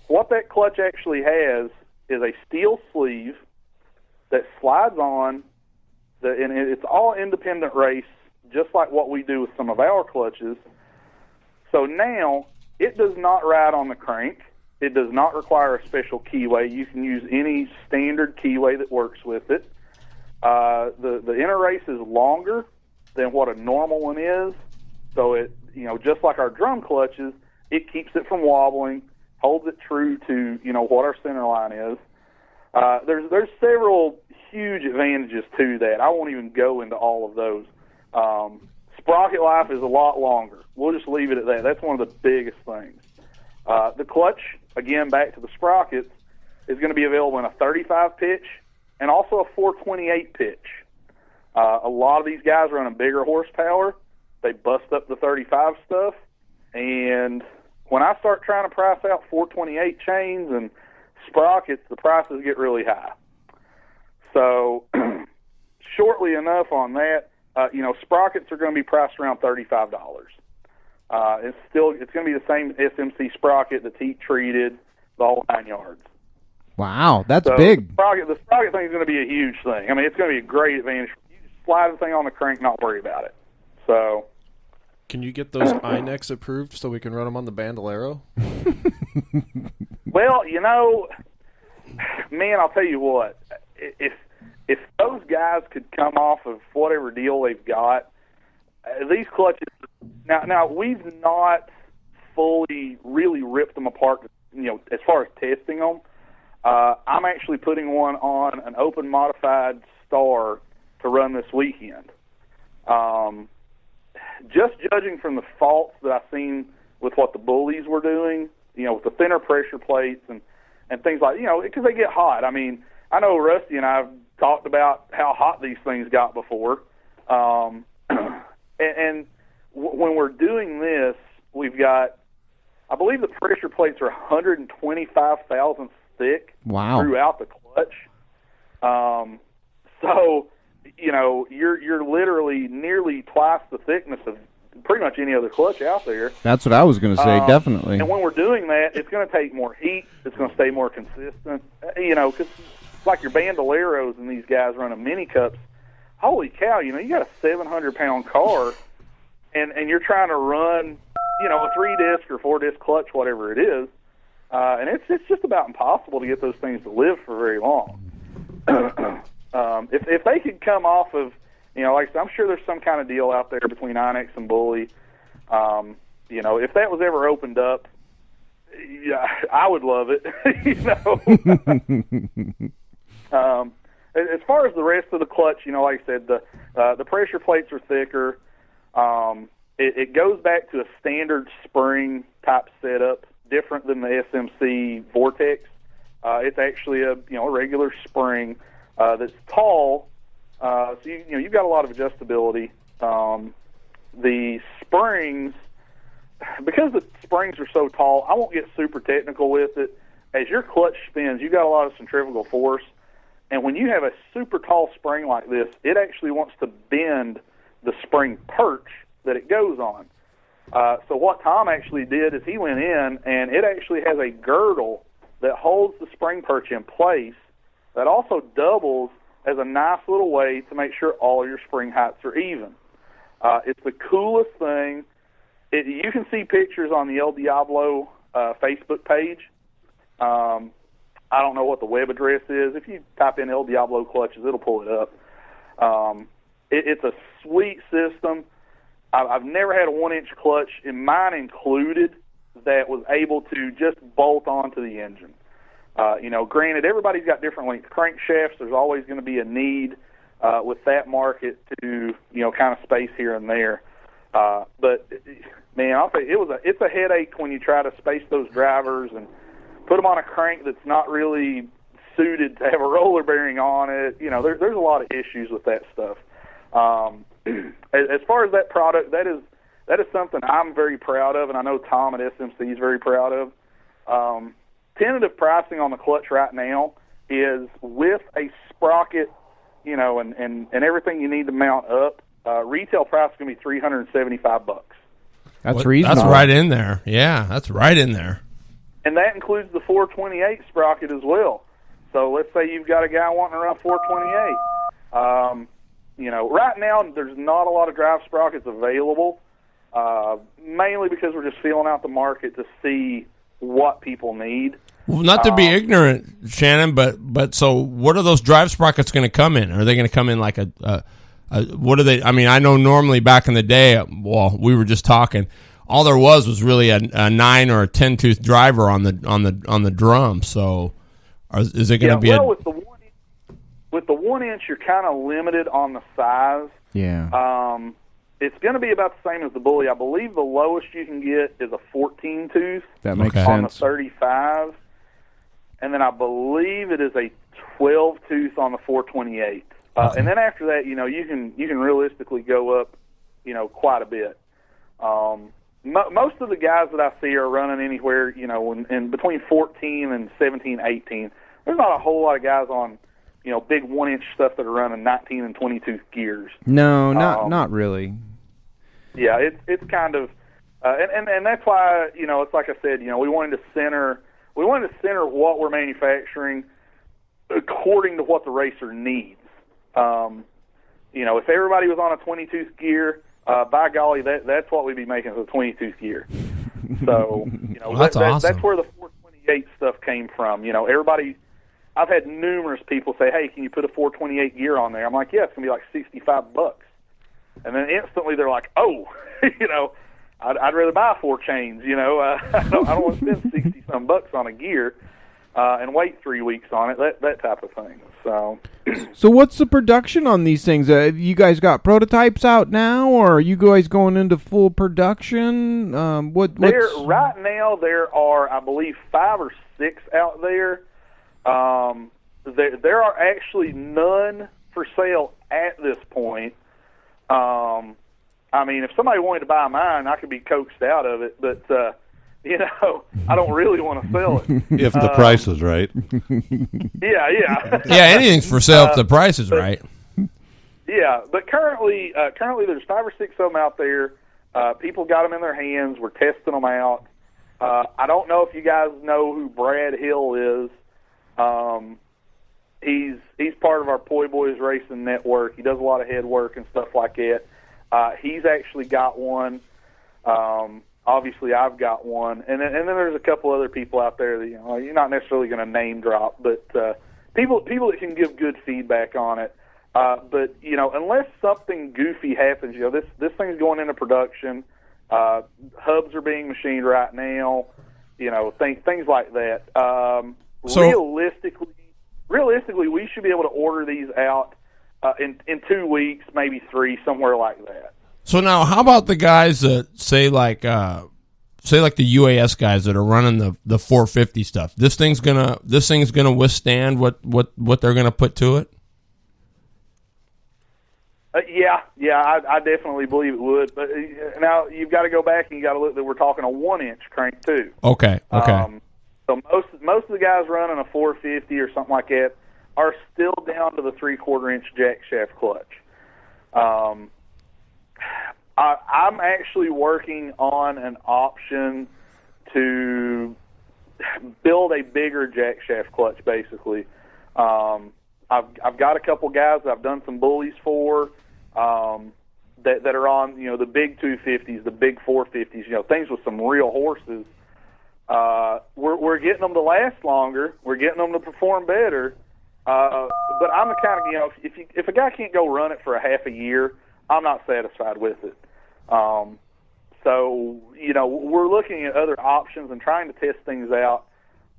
S6: what that clutch actually has is a steel sleeve that slides on, and it's all independent race, just like what we do with some of our clutches. So now it does not ride on the crank. It does not require a special keyway. You can use any standard keyway that works with it. The inner race is longer than what a normal one is, so it, just like our drum clutches, it keeps it from wobbling, holds it true to what our center line is. There's several huge advantages to that. I won't even go into all of those. Sprocket life is a lot longer. We'll just leave it at that. That's one of the biggest things. The clutch, again, back to the sprockets, is going to be available in a 35 pitch and also a 428 pitch. A lot of these guys running bigger horsepower, they bust up the 35 stuff, and when I start trying to price out 428 chains and sprockets, the prices get really high. So, shortly enough on that, sprockets are going to be priced around $35. It's going to be the same SMC sprocket that's heat treated, the whole 9 yards.
S3: Wow, that's big.
S6: The sprocket thing is going to be a huge thing. I mean, it's going to be a great advantage. You just slide the thing on the crank, not worry about it. So,
S5: can you get those INEX approved so we can run them on the Bandolero?
S6: Well, man, I'll tell you what. If those guys could come off of whatever deal they've got, these clutches. Now we've not fully really ripped them apart. As far as testing them, I'm actually putting one on an open modified Star to run this weekend. Just judging from the faults that I've seen with what the bullies were doing, with the thinner pressure plates and things like, because they get hot. I mean, I know Rusty and I have talked about how hot these things got before. And when we're doing this, we've got, I believe the pressure plates are 125 thousandths thick.
S3: Wow.
S6: Throughout the clutch. So, you're literally nearly twice the thickness of pretty much any other clutch out there.
S3: That's what I was going to say, definitely.
S6: And when we're doing that, it's going to take more heat. It's going to stay more consistent. Because like your Bandoleros and these guys running mini cups, holy cow, you got a 700-pound car, and you're trying to run, a 3-disc or 4-disc clutch, whatever it is, and it's just about impossible to get those things to live for very long. If they could come off of, like I said, I'm sure there's some kind of deal out there between INEX and Bully. If that was ever opened up, yeah, I would love it. As far as the rest of the clutch, like I said, the pressure plates are thicker. It goes back to a standard spring type setup, different than the SMC Vortex. It's actually a regular spring that's tall, so you've got a lot of adjustability. The springs, because the springs are so tall, I won't get super technical with it. As your clutch spins, you've got a lot of centrifugal force. And when you have a super tall spring like this, it actually wants to bend the spring perch that it goes on. So what Tom actually did is he went in, and it actually has a girdle that holds the spring perch in place that also doubles as a nice little way to make sure all your spring heights are even. It's the coolest thing. You can see pictures on the El Diablo Facebook page. I don't know what the web address is. If you type in El Diablo clutches, it'll pull it up. It's a sweet system. I've never had a 1-inch clutch, in mine included, that was able to just bolt onto the engine. Granted, everybody's got different length crankshafts. There's always going to be a need with that market to, kind of space here and there. But, man, I'll tell you, it's a headache when you try to space those drivers and put them on a crank that's not really suited to have a roller bearing on it. There's a lot of issues with that stuff. As far as that product, that is something I'm very proud of, and I know Tom at SMC is very proud of. Tentative pricing on the clutch right now is with a sprocket, and everything you need to mount up. Retail price is going to be $375.
S3: That's reasonable.
S1: That's right in there. Yeah, that's right in there.
S6: And that includes the 428 sprocket as well. So let's say you've got a guy wanting to run 428. Right now there's not a lot of drive sprockets available, mainly because we're just feeling out the market to see what people need.
S1: Well, not to be ignorant, Shannon, but so what are those drive sprockets going to come in? Are they going to come in like what are they? I mean, I know normally back in the day, we were just talking. All there was really a 9 or a 10 tooth driver on the drum. So, is it going to be?
S6: Well, with the 1-inch, you're kind of limited on the size.
S3: Yeah.
S6: It's going to be about the same as the Bully. I believe the lowest you can get is a 14 tooth.
S3: That makes
S6: on
S3: sense.
S6: the 35, and then I believe it is a 12 tooth on the 428. And then after that, you can realistically go up, quite a bit. Most of the guys that I see are running anywhere, in between 14 and 17, 18. There's not a whole lot of guys on, big 1-inch stuff that are running 19 and 22 gears.
S3: No, not really.
S6: Yeah, it's kind of, and that's why, it's like I said, we wanted to center what we're manufacturing according to what the racer needs. If everybody was on a 22 gear, by golly, that's what we'd be making with a 22 gear. So,
S1: well, that's awesome.
S6: That's where the 428 stuff came from. Everybody, I've had numerous people say, "Hey, can you put a 428 gear on there?" I'm like, "Yeah, it's gonna be like $65." And then instantly they're like, "Oh, I'd rather buy 4 chains. I don't want to spend $60-some on a gear and wait 3 weeks on it. That type of thing."
S3: So what's the production on these things? You guys got prototypes out now, or are you guys going into full production?
S6: Right now there are, I believe, 5 or 6 out there. There are actually none for sale at this point. If somebody wanted to buy mine, I could be coaxed out of it, but I don't really want to sell it.
S4: If the price is right.
S6: Yeah.
S1: Yeah, anything's for sale if the price is right.
S6: Yeah, but currently there's 5 or 6 of them out there. People got them in their hands. We're testing them out. I don't know if you guys know who Brad Hill is. He's part of our Poi Boys Racing Network. He does a lot of head work and stuff like that. He's actually got one. Obviously, I've got one, and then there's a couple other people out there that you're not necessarily going to name drop, but people that can give good feedback on it. But unless something goofy happens, this thing's going into production. Hubs are being machined right now. Things like that. Realistically, we should be able to order these out in 2 weeks, maybe 3, somewhere like that.
S1: So now, how about the guys that say like the UAS guys that are running the 450 stuff? This thing's gonna withstand what they're gonna put to it.
S6: I definitely believe it would. But now you've got to go back and you got to look that we're talking a 1-inch crank too.
S1: Okay.
S6: So most of the guys running a 450 or something like that are still down to the 3/4 inch jack shaft clutch. I'm actually working on an option to build a bigger jack shaft clutch, basically. I've got a couple guys that I've done some bullies for that are on, the big 250s, the big 450s, things with some real horses. We're getting them to last longer. We're getting them to perform better. But I'm the kind of, if a guy can't go run it for a half a year, I'm not satisfied with it. So, we're looking at other options and trying to test things out,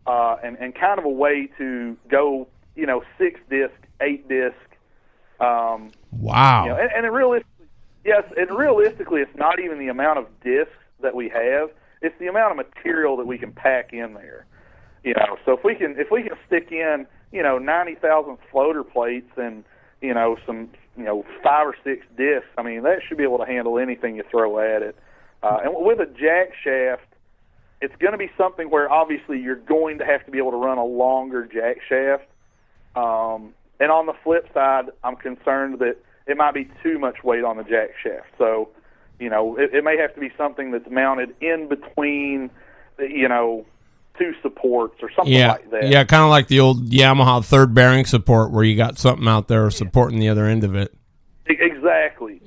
S6: and kind of a way to go, 6 disc, 8 disc.
S1: Wow.
S6: And realistically, it's not even the amount of discs that we have. It's the amount of material that we can pack in there. So if we can stick in, 90,000 floater plates and, some, 5 or 6 discs, that should be able to handle anything you throw at it. And with a jack shaft, it's going to be something where obviously you're going to have to be able to run a longer jack shaft. And on the flip side, I'm concerned that it might be too much weight on the jack shaft. So, it may have to be something that's mounted in between, 2 supports or something like that. Yeah,
S1: kind of like the old Yamaha third bearing support where you got something out there supporting the other end of it.
S6: Exactly.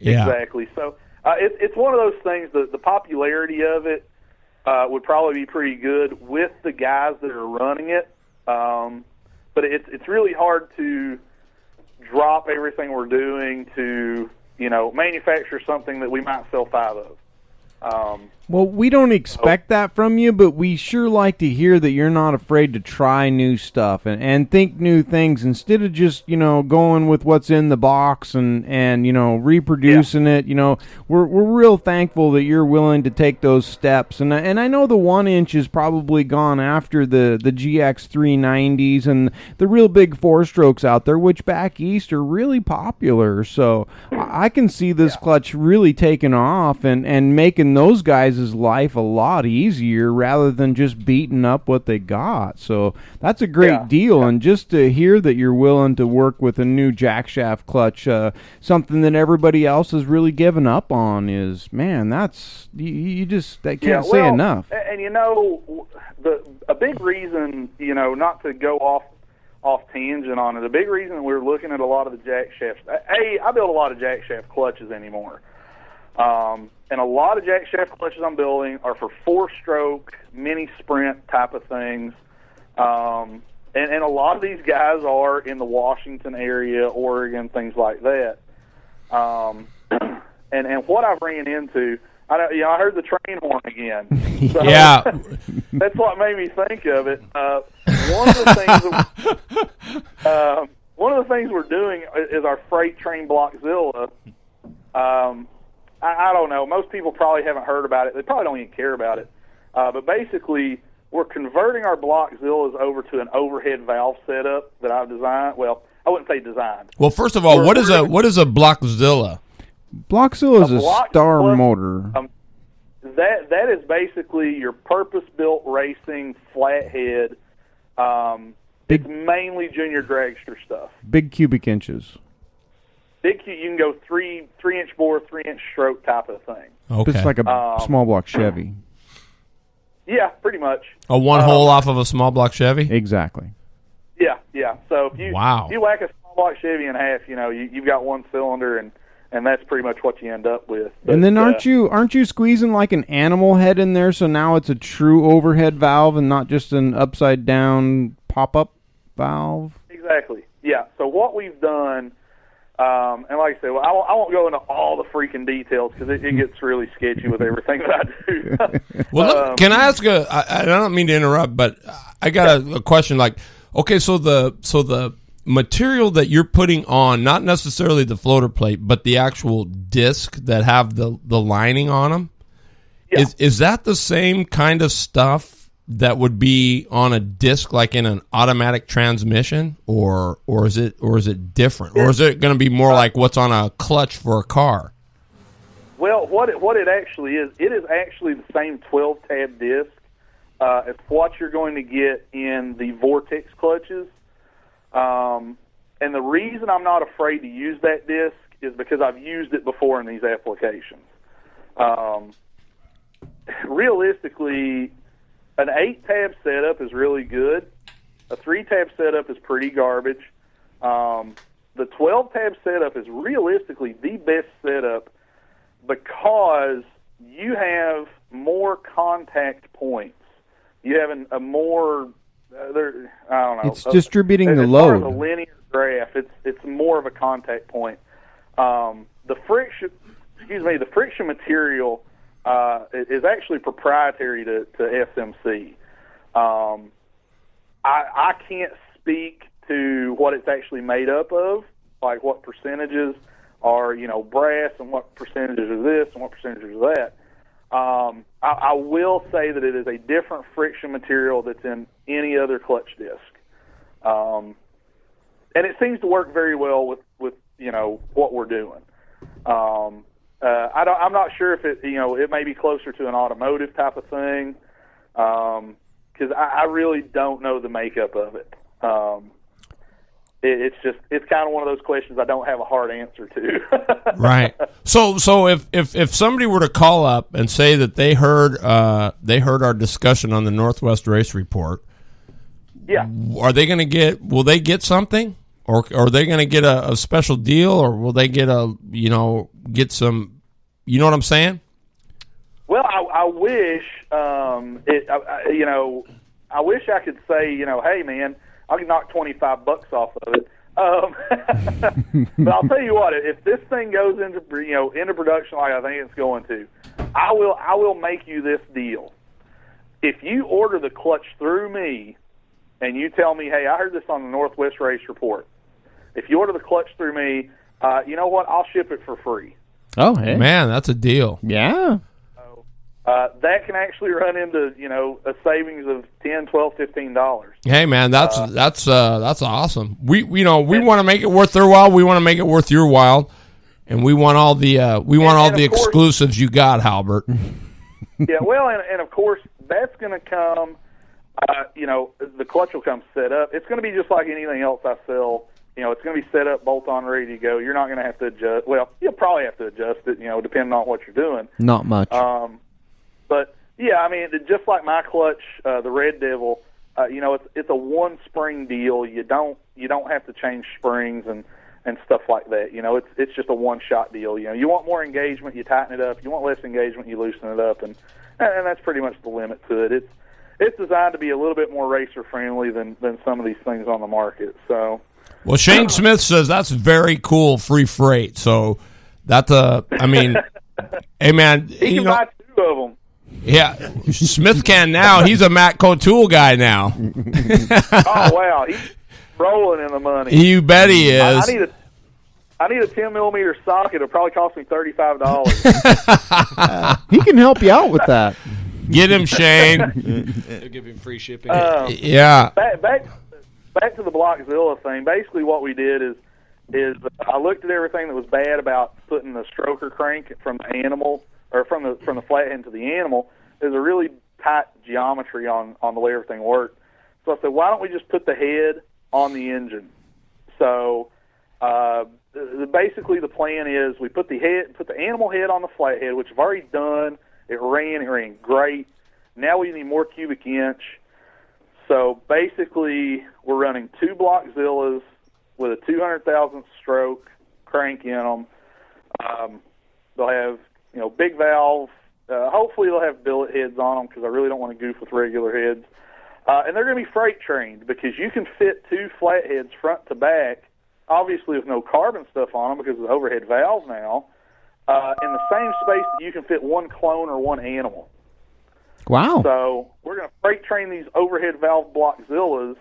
S6: So it's one of those things, the popularity of it would probably be pretty good with the guys that are running it. But it's really hard to drop everything we're doing to, manufacture something that we might sell 5 of.
S3: Well, we don't expect that from you, but we sure like to hear that you're not afraid to try new stuff and think new things instead of just, going with what's in the box and reproducing it. We're real thankful that you're willing to take those steps. And I know the 1 inch is probably gone after the GX 390s and the real big 4-strokes out there, which back east are really popular. So I can see this clutch really taking off and making those guys' life a lot easier rather than just beating up what they got. So that's a great deal. And just to hear that you're willing to work with a new jackshaft clutch, something that everybody else has really given up on, is, man, that's that can't say enough.
S6: And a big reason, not to go off tangent on it, a big reason we're looking at a lot of the jackshafts. I build a lot of jackshaft clutches anymore. And a lot of jackshaft clutches I'm building are for 4-stroke, mini sprint type of things. And a lot of these guys are in the Washington area, Oregon, things like that. And what I've ran into, I heard the train horn again. So
S1: yeah.
S6: That's what made me think of it. One of the things we're doing is our freight train Blockzilla. I don't know. Most people probably haven't heard about it. They probably don't even care about it. But basically, we're converting our Blockzillas over to an overhead valve setup that I've designed. Well, I wouldn't say designed.
S1: Well, first of all, what is a Blockzilla?
S3: Blockzilla is a star motor.
S6: That is basically your purpose-built racing flathead. It's mainly junior dragster stuff.
S3: Big cubic inches.
S6: You can go 3-inch bore, 3-inch stroke type of thing.
S1: Okay.
S3: It's like a small block Chevy.
S6: Yeah, pretty much.
S1: A one hole off of a small block Chevy?
S3: Exactly.
S6: Yeah. So if you whack a small block Chevy in half, you've got one cylinder, and that's pretty much what you end up with. But,
S3: and then aren't you squeezing like an animal head in there, so now it's a true overhead valve and not just an upside down pop-up valve?
S6: Exactly. Yeah. So what we've done. And like I said, I won't go into all the freaking details because it gets really sketchy with everything that I do.
S1: Well, look, can I ask I don't mean to interrupt, but I got a question. Like, okay, so the material that you're putting on, not necessarily the floater plate, but the actual disc that have the lining on them, is that the same kind of stuff that would be on a disc, like in an automatic transmission, or is it different, or is it going to be more like what's on a clutch for a car?
S6: Well, what it actually is, it is actually the same 12-tab disc as what you're going to get in the Vortex clutches. And the reason I'm not afraid to use that disc is because I've used it before in these applications. Realistically, an 8-tab setup is really good. A 3-tab setup is pretty garbage. The 12-tab setup is realistically the best setup because you have more contact points. You have a more, I don't know.
S3: It's distributing the
S6: As
S3: load.
S6: far as a linear graph, it's more of a contact point. The friction material is actually proprietary to SMC. I can't speak to what it's actually made up of, like what percentages are, brass and what percentages are this and what percentages are that. I will say that it is a different friction material that's in any other clutch disc. And it seems to work very well with what we're doing. I'm not sure if it may be closer to an automotive type of thing, because I really don't know the makeup of it. It's kind of one of those questions I don't have a hard answer to.
S1: Right. So if somebody were to call up and say that they heard our discussion on the Northwest Race Report, are they going to get? Will they get something, or are they going to get a special deal, or will they get get some? You know what I'm saying?
S6: Well, I wish I wish I could say hey man, I can knock $25 off of it. But I'll tell you what, if this thing goes into production like I think it's going to, I will make you this deal. If you order the clutch through me, and you tell me, hey, I heard this on the Northwest Race Report. If you order the clutch through me, you know what? I'll ship it for free.
S3: Oh, hey.
S1: Man, that's a deal.
S3: Yeah.
S6: That can actually run into, a savings of $10, $12, $15.
S1: Hey, man, that's awesome. We want to make it worth their while. We want to make it worth your while, and we want all the exclusives you got, Halbert.
S6: Yeah, well, and of course that's going to come. The clutch will come set up. It's going to be just like anything else I sell. It's going to be set up, bolt on, ready to go. You're not going to have to adjust. Well, you'll probably have to adjust it, depending on what you're doing.
S3: Not much.
S6: But yeah, I mean, just like my clutch, the Red Devil, it's a one spring deal. You don't have to change springs and stuff like that. It's just a one shot deal. You want more engagement, you tighten it up. You want less engagement, you loosen it up, and that's pretty much the limit to it. It's designed to be a little bit more racer friendly than some of these things on the market. So,
S1: well, Shane Smith says that's very cool, free freight. So that's hey man,
S6: he can buy 2 of them.
S1: Yeah, Smith can now. He's a Matt Cotool guy now.
S6: Oh wow, he's rolling in the money.
S1: You bet he is.
S6: I need a 10mm socket. It'll probably cost me $35.
S3: He can help you out with that.
S1: Get him, Shane.
S5: They'll give him free shipping.
S1: Yeah.
S6: Back to the Blockzilla thing. Basically, what we did is I looked at everything that was bad about putting the stroker crank from the animal or from the flathead to the animal. There's a really tight geometry on the way everything worked. So I said, why don't we just put the head on the engine? So basically, the plan is we put the animal head on the flathead, which I've already done. It ran great. Now we need more cubic inch. So basically, we're running 2 Blockzillas with a 200,000th stroke crank in them. They'll have big valve. Hopefully, they'll have billet heads on them because I really don't want to goof with regular heads. And they're going to be freight trained because you can fit 2 flatheads front to back, obviously with no carbon stuff on them because of the overhead valve now. In the same space that you can fit 1 clone or 1 animal.
S3: Wow.
S6: So we're going to freight train these overhead valve Blockzillas,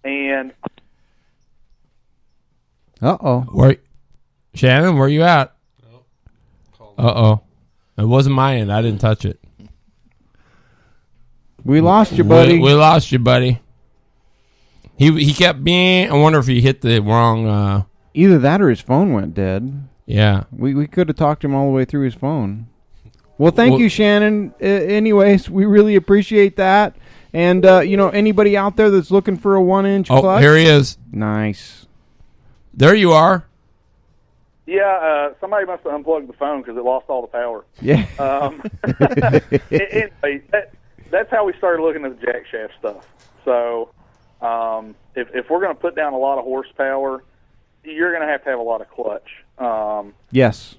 S6: and
S1: Shannon, where you at? It wasn't my end. I didn't touch it.
S3: We lost you, buddy.
S1: We lost you, buddy. He kept being. I wonder if he hit the wrong.
S3: Either that or his phone went dead.
S1: Yeah.
S3: We could have talked him all the way through his phone. Well, thank you, Shannon. Anyways, we really appreciate that. And, anybody out there that's looking for a 1-inch clutch?
S1: Oh, here he is.
S3: Nice.
S1: There you are.
S6: Yeah, somebody must have unplugged the phone because it lost all the power.
S3: Yeah.
S6: Anyway, that's how we started looking at the jack shaft stuff. So if we're going to put down a lot of horsepower, you're going to have a lot of clutch.
S3: Yes.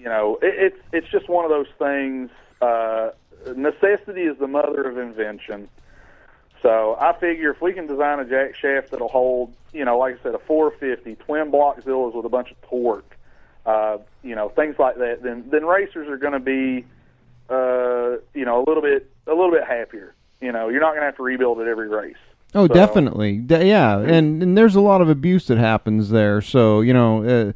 S6: It's just one of those things. Necessity is the mother of invention. So I figure if we can design a jack shaft that'll hold, like I said, a 450, twin Blockzillas with a bunch of torque, things like that, then racers are going to be, a little bit happier. You're not going to have to rebuild at every race.
S3: Oh, so. Definitely. Yeah, and there's a lot of abuse that happens there. So, in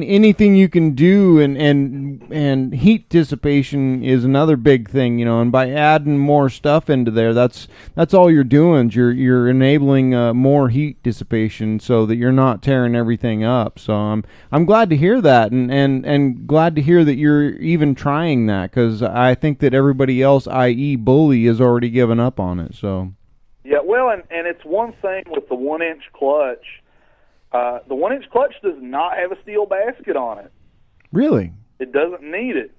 S3: anything you can do, and heat dissipation is another big thing, and by adding more stuff into there, that's all you're doing. You're enabling more heat dissipation so that you're not tearing everything up. So I'm glad to hear that, and glad to hear that you're even trying that, because I think that everybody else, i.e. Bully, has already given up on it. So.
S6: Yeah, well, and it's one thing with the 1-inch clutch. The 1-inch clutch does not have a steel basket on it.
S3: Really?
S6: It doesn't need it.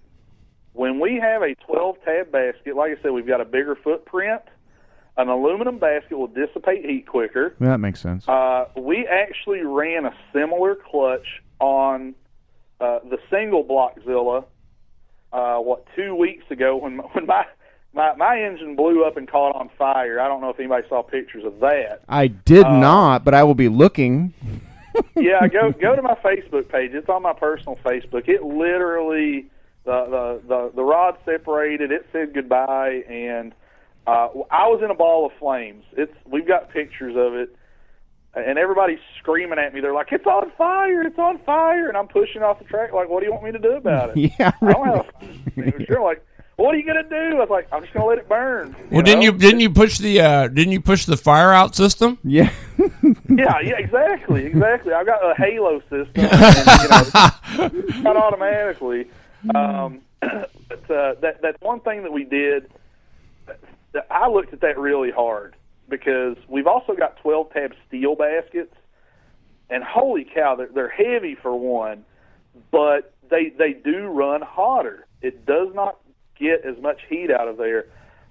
S6: When we have a 12-tab basket, like I said, we've got a bigger footprint. An aluminum basket will dissipate heat quicker.
S3: That makes sense.
S6: We actually ran a similar clutch on the single Blockzilla, 2 weeks ago when my engine blew up and caught on fire. I don't know if anybody saw pictures of that.
S3: I did not, but I will be looking.
S6: Yeah, go to my Facebook page. It's on my personal Facebook. It literally the rod separated. It said goodbye, and I was in a ball of flames. We've got pictures of it, and everybody's screaming at me. They're like, "It's on fire! It's on fire!" And I'm pushing off the track like, "What do you want me to do about it?"
S3: Yeah,
S6: I don't have a fire extinguisher. Like, what are you gonna do? I was like, I'm just gonna let it burn.
S1: Well, didn't you push the fire out system?
S3: Yeah.
S6: Yeah, exactly. I've got a halo system, and, it's not automatically. But that's one thing that we did. I looked at that really hard because we've also got 12-tab steel baskets, and holy cow, they're heavy for one, but they do run hotter. It does not get as much heat out of there.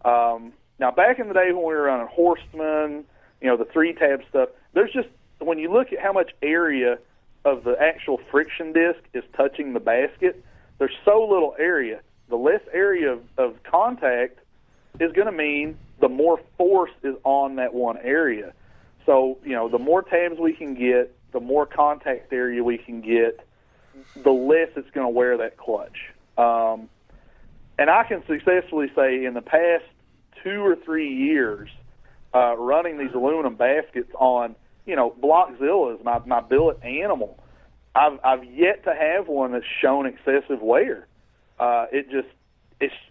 S6: Now, back in the day when we were running Horstman, the 3-tab stuff, there's just, when you look at how much area of the actual friction disc is touching the basket, there's so little area. The less area of contact is going to mean the more force is on that one area. So, the more tabs we can get, the more contact area we can get, the less it's going to wear that clutch. And I can successfully say in the past 2 or 3 years, running these aluminum baskets on, Blockzillas, my billet animal, I've yet to have one that's shown excessive wear. It's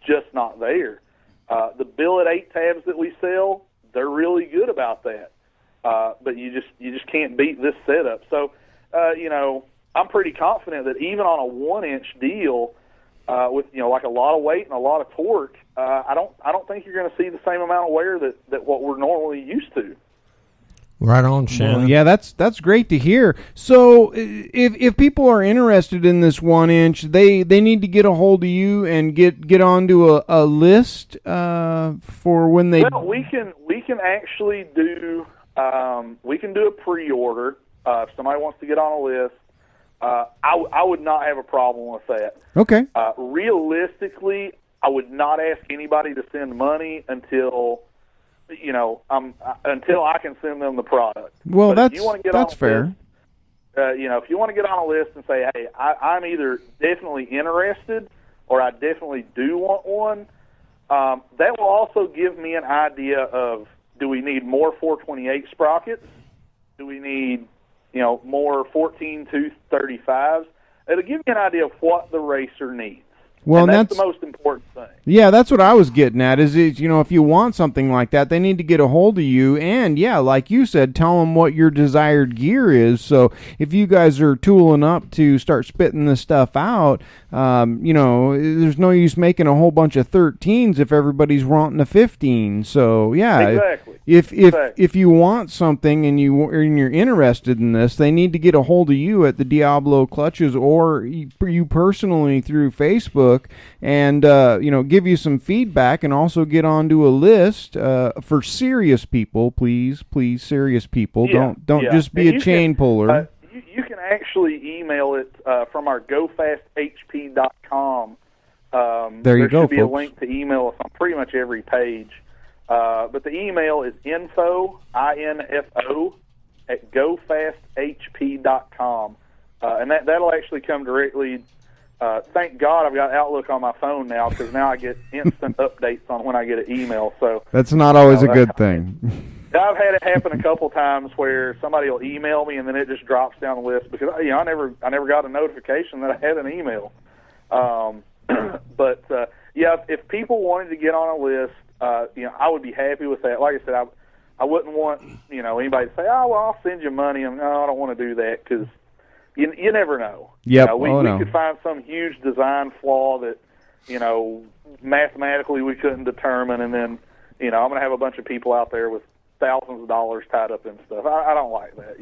S6: just not there. The billet 8 tabs that we sell, they're really good about that. But you just can't beat this setup. So, I'm pretty confident that even on a 1-inch deal, with like a lot of weight and a lot of torque, I don't think you're going to see the same amount of wear that what we're normally used to.
S1: Right on, Shannon.
S3: Well, yeah, that's great to hear. So, if people are interested in this 1-inch, they need to get a hold of you and get onto a list for when they.
S6: Well, we can actually do a pre-order if somebody wants to get on a list. I would not have a problem with that.
S3: Okay.
S6: Realistically, I would not ask anybody to send money until until I can send them the product.
S3: Well,
S6: but
S3: that's fair.
S6: List, if you want to get on a list and say, hey, I'm either definitely interested or I definitely do want one, that will also give me an idea of, do we need more 428 sprockets? Do we need more 14-235s? It'll give me an idea of what the racer needs.
S3: Well,
S6: and that's the most important thing.
S3: Yeah, that's what I was getting at. Is if you want something like that, they need to get a hold of you, and yeah, like you said, tell them what your desired gear is. So if you guys are tooling up to start spitting this stuff out, there's no use making a whole bunch of 13s if everybody's wanting a 15. So yeah,
S6: exactly.
S3: If you want something and you're interested in this, they need to get a hold of you at the Diablo Clutches or you personally through Facebook, and give you some feedback, and also get onto a list for serious people, please, serious people.
S6: Yeah,
S3: don't just be a chain puller.
S6: You can actually email it from our gofasthp.com.
S3: There you go,
S6: should be
S3: folks.
S6: a link to email us on pretty much every page. But the email is info at gofasthp.com. And that'll actually come directly. Thank God I've got Outlook on my phone now, because now I get instant updates on when I get an email. So
S3: that's not always a good thing.
S6: I've had it happen a couple times where somebody will email me and then it just drops down the list because I never got a notification that I had an email. But if people wanted to get on a list, I would be happy with that. Like I said, I wouldn't want anybody to say, "Oh, well, I'll send you money," and no, I don't want to do that, because you never know.
S3: Yep.
S6: We could find some huge design flaw that mathematically we couldn't determine, and then I'm going to have a bunch of people out there with thousands of dollars tied up in stuff. I don't like that.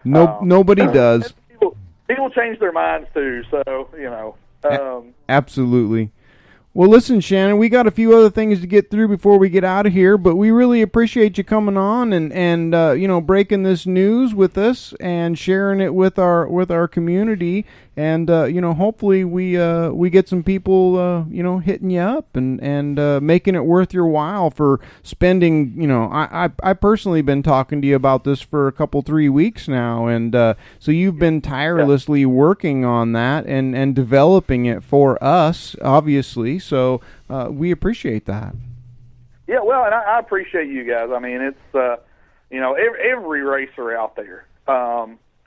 S3: Nobody does.
S6: People change their minds too, so
S3: Absolutely. Well, listen, Shannon, we got a few other things to get through before we get out of here, but we really appreciate you coming on and breaking this news with us and sharing it with our community. And hopefully we get some people hitting you up and making it worth your while for spending. I personally been talking to you about this for a couple 3 weeks now, and so you've been tirelessly working on that and developing it for us, obviously. So we appreciate that.
S6: Yeah, well, and I appreciate you guys. I mean, it's every racer out there.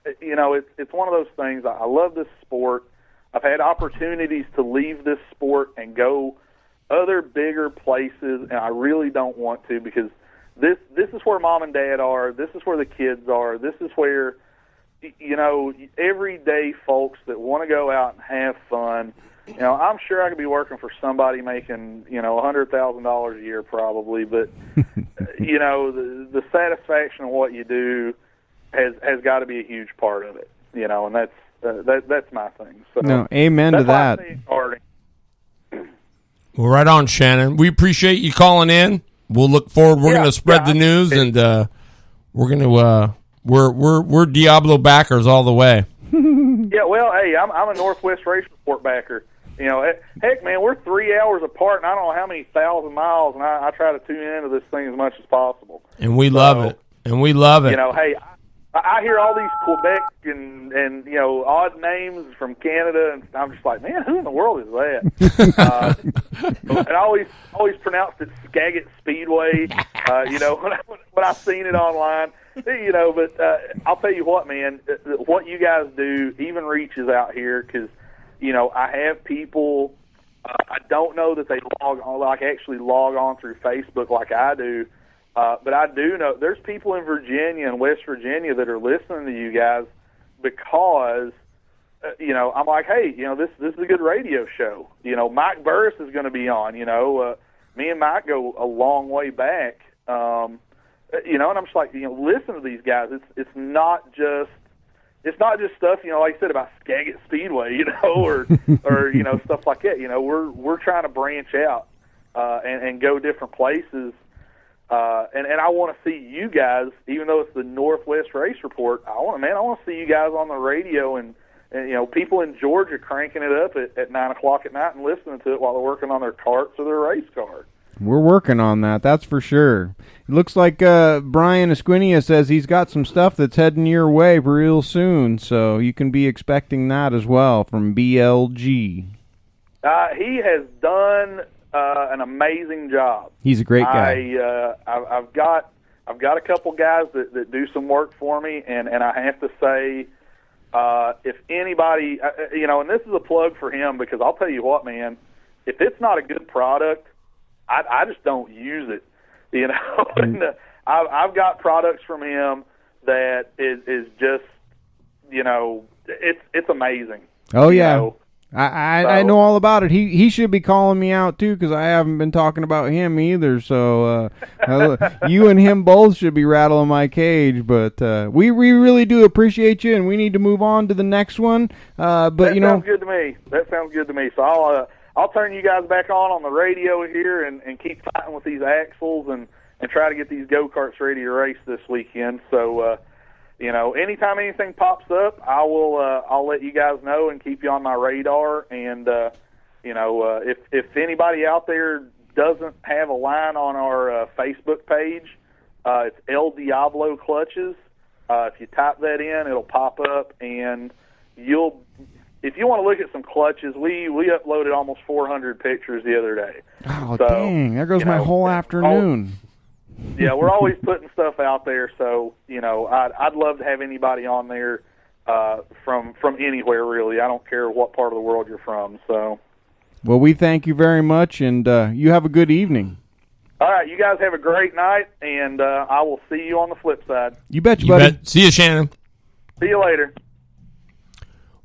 S6: It's one of those things. I love this sport. I've had opportunities to leave this sport and go other bigger places, and I really don't want to, because this is where mom and dad are. This is where the kids are. This is where, everyday folks that want to go out and have fun. I'm sure I could be working for somebody making, $100,000 a year probably, but, the satisfaction of what you do has got to be a huge part of it, and that's my thing. So
S3: no, amen to that.
S1: Well, right on, Shannon. We appreciate you calling in. We'll look forward. We're going to spread the news, and we're going to we're Diablo backers all the way.
S6: Yeah, well, hey, I'm a Northwest Race Report backer. Heck, man, we're 3 hours apart, and I don't know how many thousand miles, and I try to tune into this thing as much as possible.
S1: And we love it.
S6: Hey, I hear all these Quebec and odd names from Canada, and I'm just like, man, who in the world is that? And I always pronounced it Skagit Speedway. When I seen it online, But I'll tell you what, man, what you guys do even reaches out here, because I have people. I don't know that they actually log on through Facebook like I do. But I do know there's people in Virginia and West Virginia that are listening to you guys because, I'm like, hey, this is a good radio show. Mike Burris is going to be on. Me and Mike go a long way back. And I'm just like, listen to these guys. It's not just stuff, like I said about Skagit Speedway, or stuff like that. We're trying to branch out and go different places. And I want to see you guys, even though it's the Northwest Race Report. I want to see you guys on the radio and people in Georgia cranking it up at 9 o'clock at night and listening to it while they're working on their carts or their race car.
S3: We're working on that, that's for sure. It looks like Brian Esquinia says he's got some stuff that's heading your way real soon, so you can be expecting that as well from BLG.
S6: He has done an amazing job.
S3: He's a great guy.
S6: I've got a couple guys that do some work for me, and I have to say, if anybody, and this is a plug for him, because I'll tell you what, man, if it's not a good product, I just don't use it. And I've got products from him that is just, it's amazing.
S3: Oh yeah. I know all about it. He should be calling me out too, because I haven't been talking about him either. So you and him both should be rattling my cage. But we really do appreciate you, and we need to move on to the next one. But
S6: that sounds good to me. That sounds good to me. So I'll turn you guys back on the radio here and keep fighting with these axles and try to get these go-karts ready to race this weekend. So. Anytime anything pops up, I'll let you guys know and keep you on my radar. And if anybody out there doesn't have a line on our Facebook page, it's El Diablo Clutches. If you type that in, it'll pop up, and if you want to look at some clutches, we uploaded almost 400 pictures the other day.
S3: Oh, so, dang! There goes my whole afternoon.
S6: Yeah, we're always putting stuff out there, so I'd love to have anybody on there from anywhere, really. I don't care what part of the world you're from. So,
S3: well, we thank you very much, and you have a good evening.
S6: All right, you guys have a great night, and I will see you on the flip side.
S3: You betcha, buddy.
S1: See you, Shannon.
S6: See you later.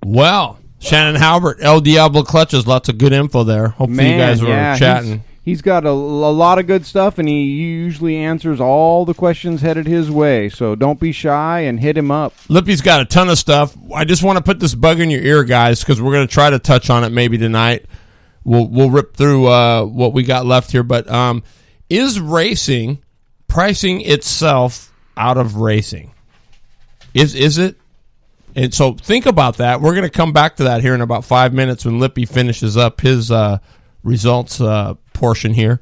S1: Well, Shannon Halbert, El Diablo Clutches, lots of good info there. Hopefully you guys were chatting.
S3: He's got a lot of good stuff, and he usually answers all the questions headed his way. So don't be shy and hit him up.
S1: Lippy's got a ton of stuff. I just want to put this bug in your ear, guys, because we're going to try to touch on it maybe tonight. We'll rip through what we got left here. But is racing pricing itself out of racing? Is it? And so think about that. We're going to come back to that here in about 5 minutes when Lippy finishes up his results portion here.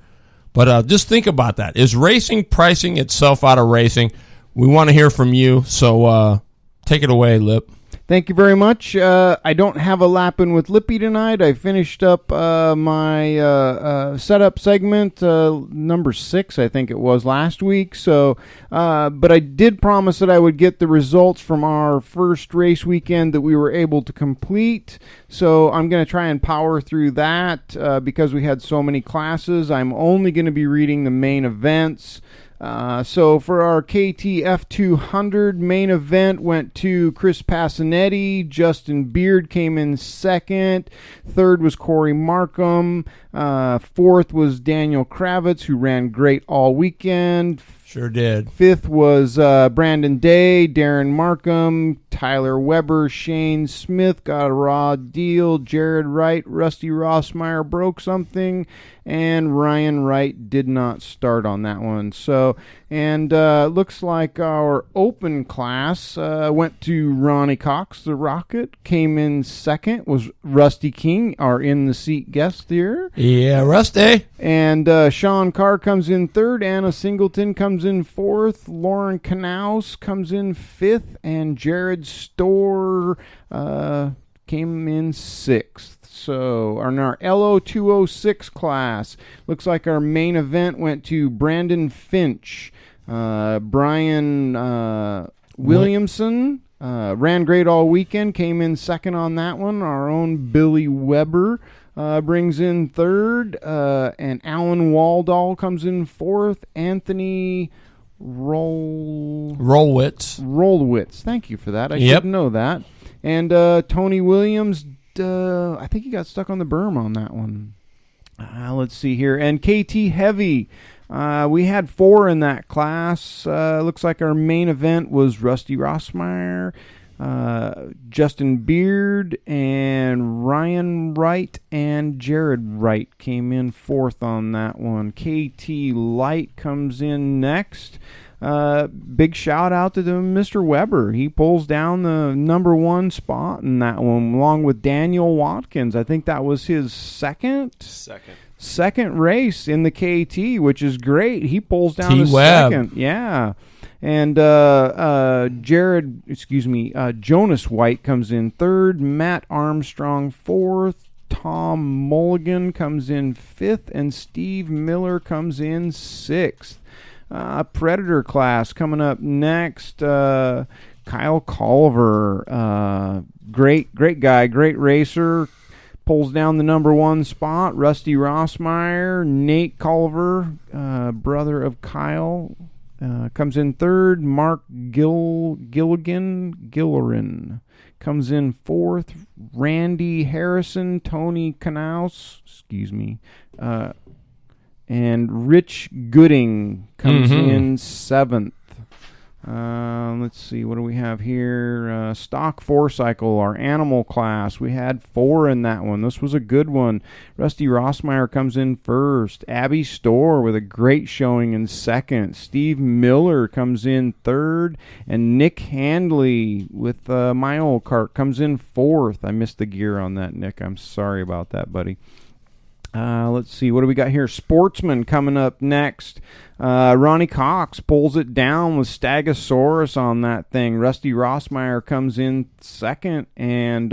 S1: But just think about that. Is racing pricing itself out of racing? We want to hear from you, so take it away, Lip.
S3: Thank you very much. I don't have a Lappin' with Lippy tonight. I finished up my setup segment, number 6, I think it was, last week. So, but I did promise that I would get the results from our first race weekend that we were able to complete. So I'm going to try and power through that because we had so many classes. I'm only going to be reading the main events. So for our KTF 200 main event went to Chris Passanetti. Justin Beard came in second. Third was Corey Markham. Fourth was Daniel Kravitz, who ran great all weekend.
S1: Sure did.
S3: Fifth was Brandon Day, Darren Markham, Tyler Weber, Shane Smith got a raw deal, Jared Wright, Rusty Rossmeyer broke something, and Ryan Wright did not start on that one. So, and looks like our open class went to Ronnie Cox, the Rocket, came in second, was Rusty King, our in-the-seat guest here.
S1: Yeah, Rusty.
S3: And Sean Carr comes in third, Anna Singleton comes in fourth, Lauren Knaus comes in fifth, and Jared Storr came in sixth. So, on our LO 206 class, looks like our main event went to Brandon Finch. Brian Williamson ran great all weekend, came in second on that one. Our own Billy Weber brings in third, and Alan Waldall comes in fourth. Anthony Rollwitz. Thank you for that. I should know that. And Tony Williams, I think he got stuck on the berm on that one. Let's see here. And KT Heavy. We had 4 in that class. Looks like our main event was Rusty Rossmeyer, Justin Beard, and Ryan Wright and Jared Wright came in fourth on that one. KT Light comes in next. Big shout out to Mr. Weber. He pulls down the number 1 spot in that one, along with Daniel Watkins. I think that was his second race in the KT, which is great. He pulls down the second. Yeah. And Jonas White comes in third, Matt Armstrong fourth, Tom Mulligan comes in fifth, and Steve Miller comes in sixth. Predator class coming up next. Kyle Culver, great guy, great racer, pulls down the number 1 spot. Rusty Rossmeyer, Nate Culver, brother of Kyle, comes in third. Mark Gillerin comes in fourth. Randy Harrison, Tony Knaus, and Rich Gooding comes in seventh. Let's see, what do we have here? Stock 4-cycle, our animal class. We had 4 in that one. This was a good one. Rusty Rossmeyer comes in first. Abby Storr with a great showing in second. Steve Miller comes in third. And Nick Handley with my old cart comes in fourth. I missed the gear on that, Nick. I'm sorry about that, buddy. Let's see, what do we got here? Sportsman coming up next. Ronnie Cox pulls it down with Stegosaurus on that thing. Rusty Rossmeyer comes in second, and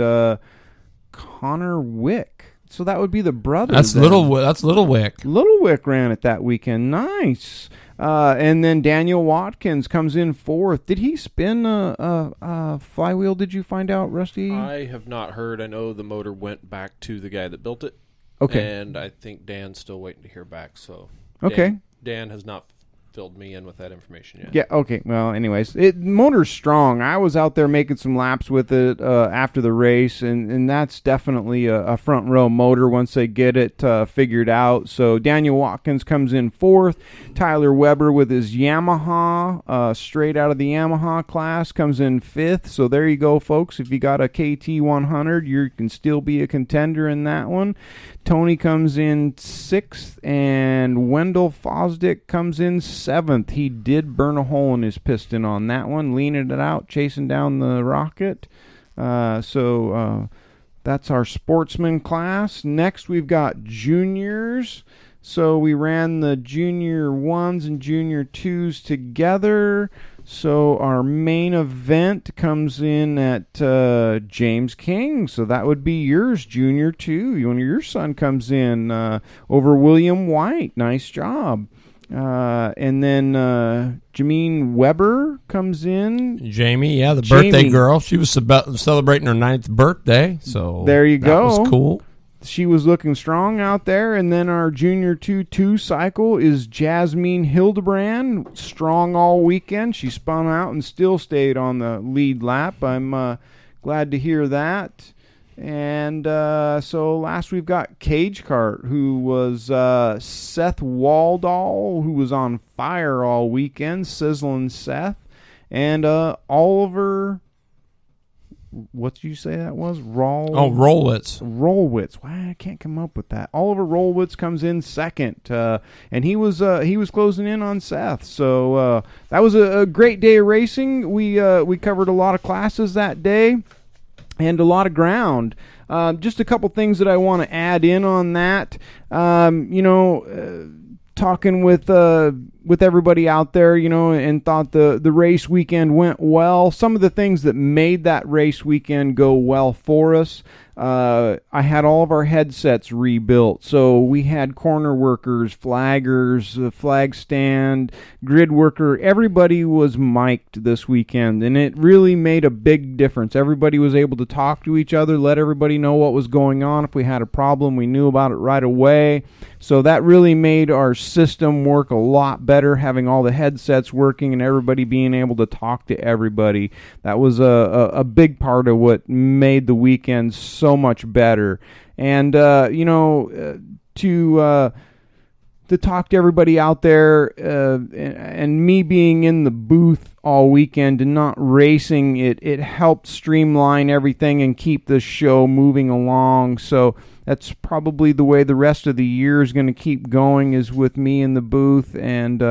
S3: Connor Wick. So that would be the brother.
S1: That's Little Wick.
S3: Little Wick ran it that weekend. Nice. And then Daniel Watkins comes in fourth. Did he spin a flywheel? Did you find out, Rusty?
S5: I have not heard. I know the motor went back to the guy that built it.
S3: Okay.
S5: And I think Dan's still waiting to hear back. So
S3: okay.
S5: Dan has not filled me in with that information yet.
S3: Yeah, okay. Well, anyways, motor's strong. I was out there making some laps with it after the race, and that's definitely a front row motor once they get it figured out. So Daniel Watkins comes in fourth. Tyler Weber with his Yamaha, straight out of the Yamaha class, comes in fifth. So there you go, folks. If you got a KT 100, you can still be a contender in that one. Tony comes in sixth, and Wendell Fosdick comes in seventh. He did burn a hole in his piston on that one, leaning it out, chasing down the Rocket. So that's our sportsman class. Next, we've got juniors. So we ran the junior 1s and junior 2s together. So our main event comes in at James King. So that would be yours, junior 2. Your son comes in over William White. Nice job. And then Jameen Weber comes in.
S1: Jamie, yeah, the birthday girl. She was celebrating her 9th birthday. So
S3: there you go.
S1: That was cool.
S3: She was looking strong out there. And then our junior 2 cycle is Jasmine Hildebrand, strong all weekend. She spun out and still stayed on the lead lap. I'm glad to hear that. And so last we've got Cage Cart, who was Seth Waldall, who was on fire all weekend, sizzling Seth. And Oliver... What did you say that was?
S1: Rollwitz.
S3: Rollwitz. Why I can't come up with that. Oliver Rollwitz comes in second, and he was closing in on Seth. So that was a great day of racing. We covered a lot of classes that day, and a lot of ground. Just a couple things that I want to add in on that. Talking with everybody out there, and thought the race weekend went well. Some of the things that made that race weekend go well for us, I had all of our headsets rebuilt. So we had corner workers, flaggers, flag stand, grid worker. Everybody was mic'd this weekend, and it really made a big difference. Everybody was able to talk to each other, let everybody know what was going on. If we had a problem, we knew about it right away. So that really made our system work a lot better, having all the headsets working and everybody being able to talk to everybody. That was a big part of what made the weekend so much better. And, to talk to everybody out there and me being in the booth all weekend and not racing, it helped streamline everything and keep the show moving along. So that's probably the way the rest of the year is going to keep going, is with me in the booth and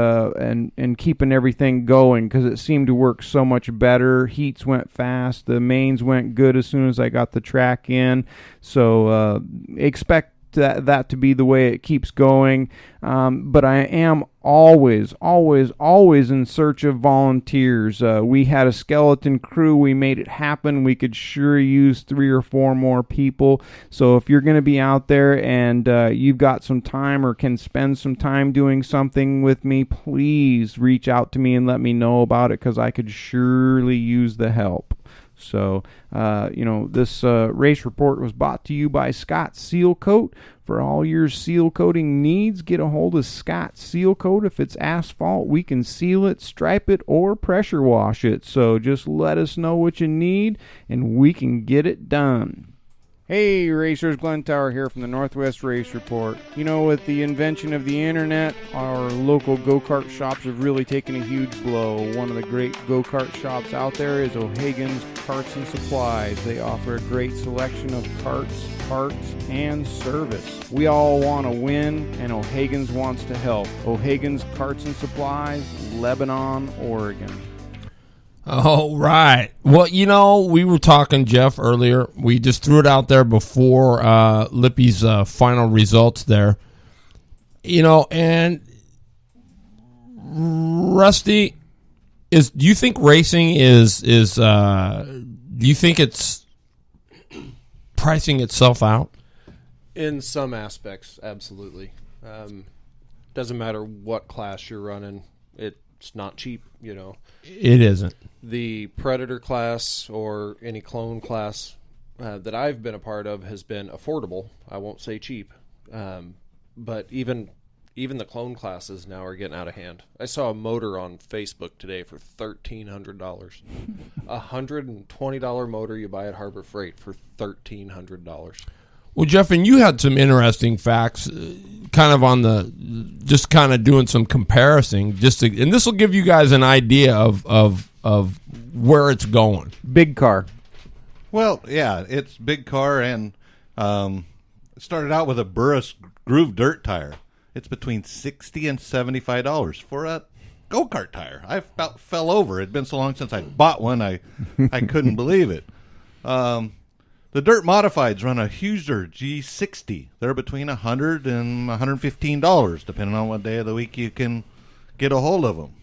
S3: keeping everything going, because it seemed to work so much better. Heats went fast. The mains went good as soon as I got the track in. So expect that to be the way it keeps going. But I am always in search of volunteers. We had a skeleton crew. We made it happen. We could sure use 3 or 4 more people. So if you're going to be out there and you've got some time or can spend some time doing something with me, please reach out to me and let me know about it, because I could surely use the help. So, this race report was brought to you by Scott Seal Coat. For all your seal coating needs, get a hold of Scott Seal Coat. If it's asphalt, we can seal it, stripe it, or pressure wash it. So just let us know what you need, and we can get it done. Hey racers, Glenn Tower here from the Northwest Race Report. With the invention of the internet, our local go-kart shops have really taken a huge blow. One of the great go-kart shops out there is O'Hagan's Karts and Supplies. They offer a great selection of karts, parts, and service. We all want to win, and O'Hagan's wants to help. O'Hagan's Karts and Supplies, Lebanon, Oregon.
S1: Oh, right. Well, we were talking, Jeff, earlier. We just threw it out there before Lippy's final results there. And Rusty, do you think racing is do you think it's pricing itself out?
S5: In some aspects, absolutely. Doesn't matter what class you're running. It's not cheap,
S1: It isn't.
S5: The Predator class or any clone class that I've been a part of has been affordable. I won't say cheap. But even the clone classes now are getting out of hand. I saw a motor on Facebook today for $1,300. $120 motor you buy at Harbor Freight for $1,300.
S1: Well, Jeff, and you had some interesting facts, kind of doing some comparison, and this will give you guys an idea of where it's going.
S3: Big car.
S4: Well, yeah, it's big car, and it started out with a Burris Groove dirt tire. It's between $60 and $75 for a go-kart tire. I about fell over. It'd been so long since I bought one, I couldn't believe it. The dirt modifieds run a Huser G60. They're between $100 and $115, depending on what day of the week you can get a hold of them.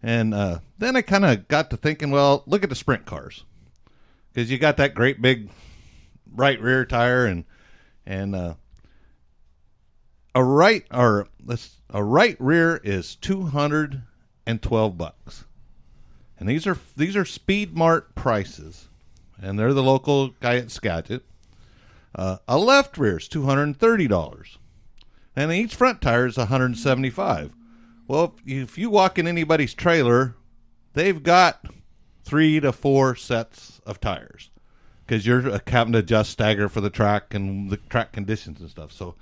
S4: And then I kind of got to thinking, well, look at the sprint cars, because you got that great big right rear tire, and a right rear is $212, and these are Speed Mart prices. And they're the local guy at Skagit. A left rear is $230. And each front tire is $175. Well, if you walk in anybody's trailer, they've got 3 to 4 sets of tires, because you're having to adjust stagger for the track and the track conditions and stuff. So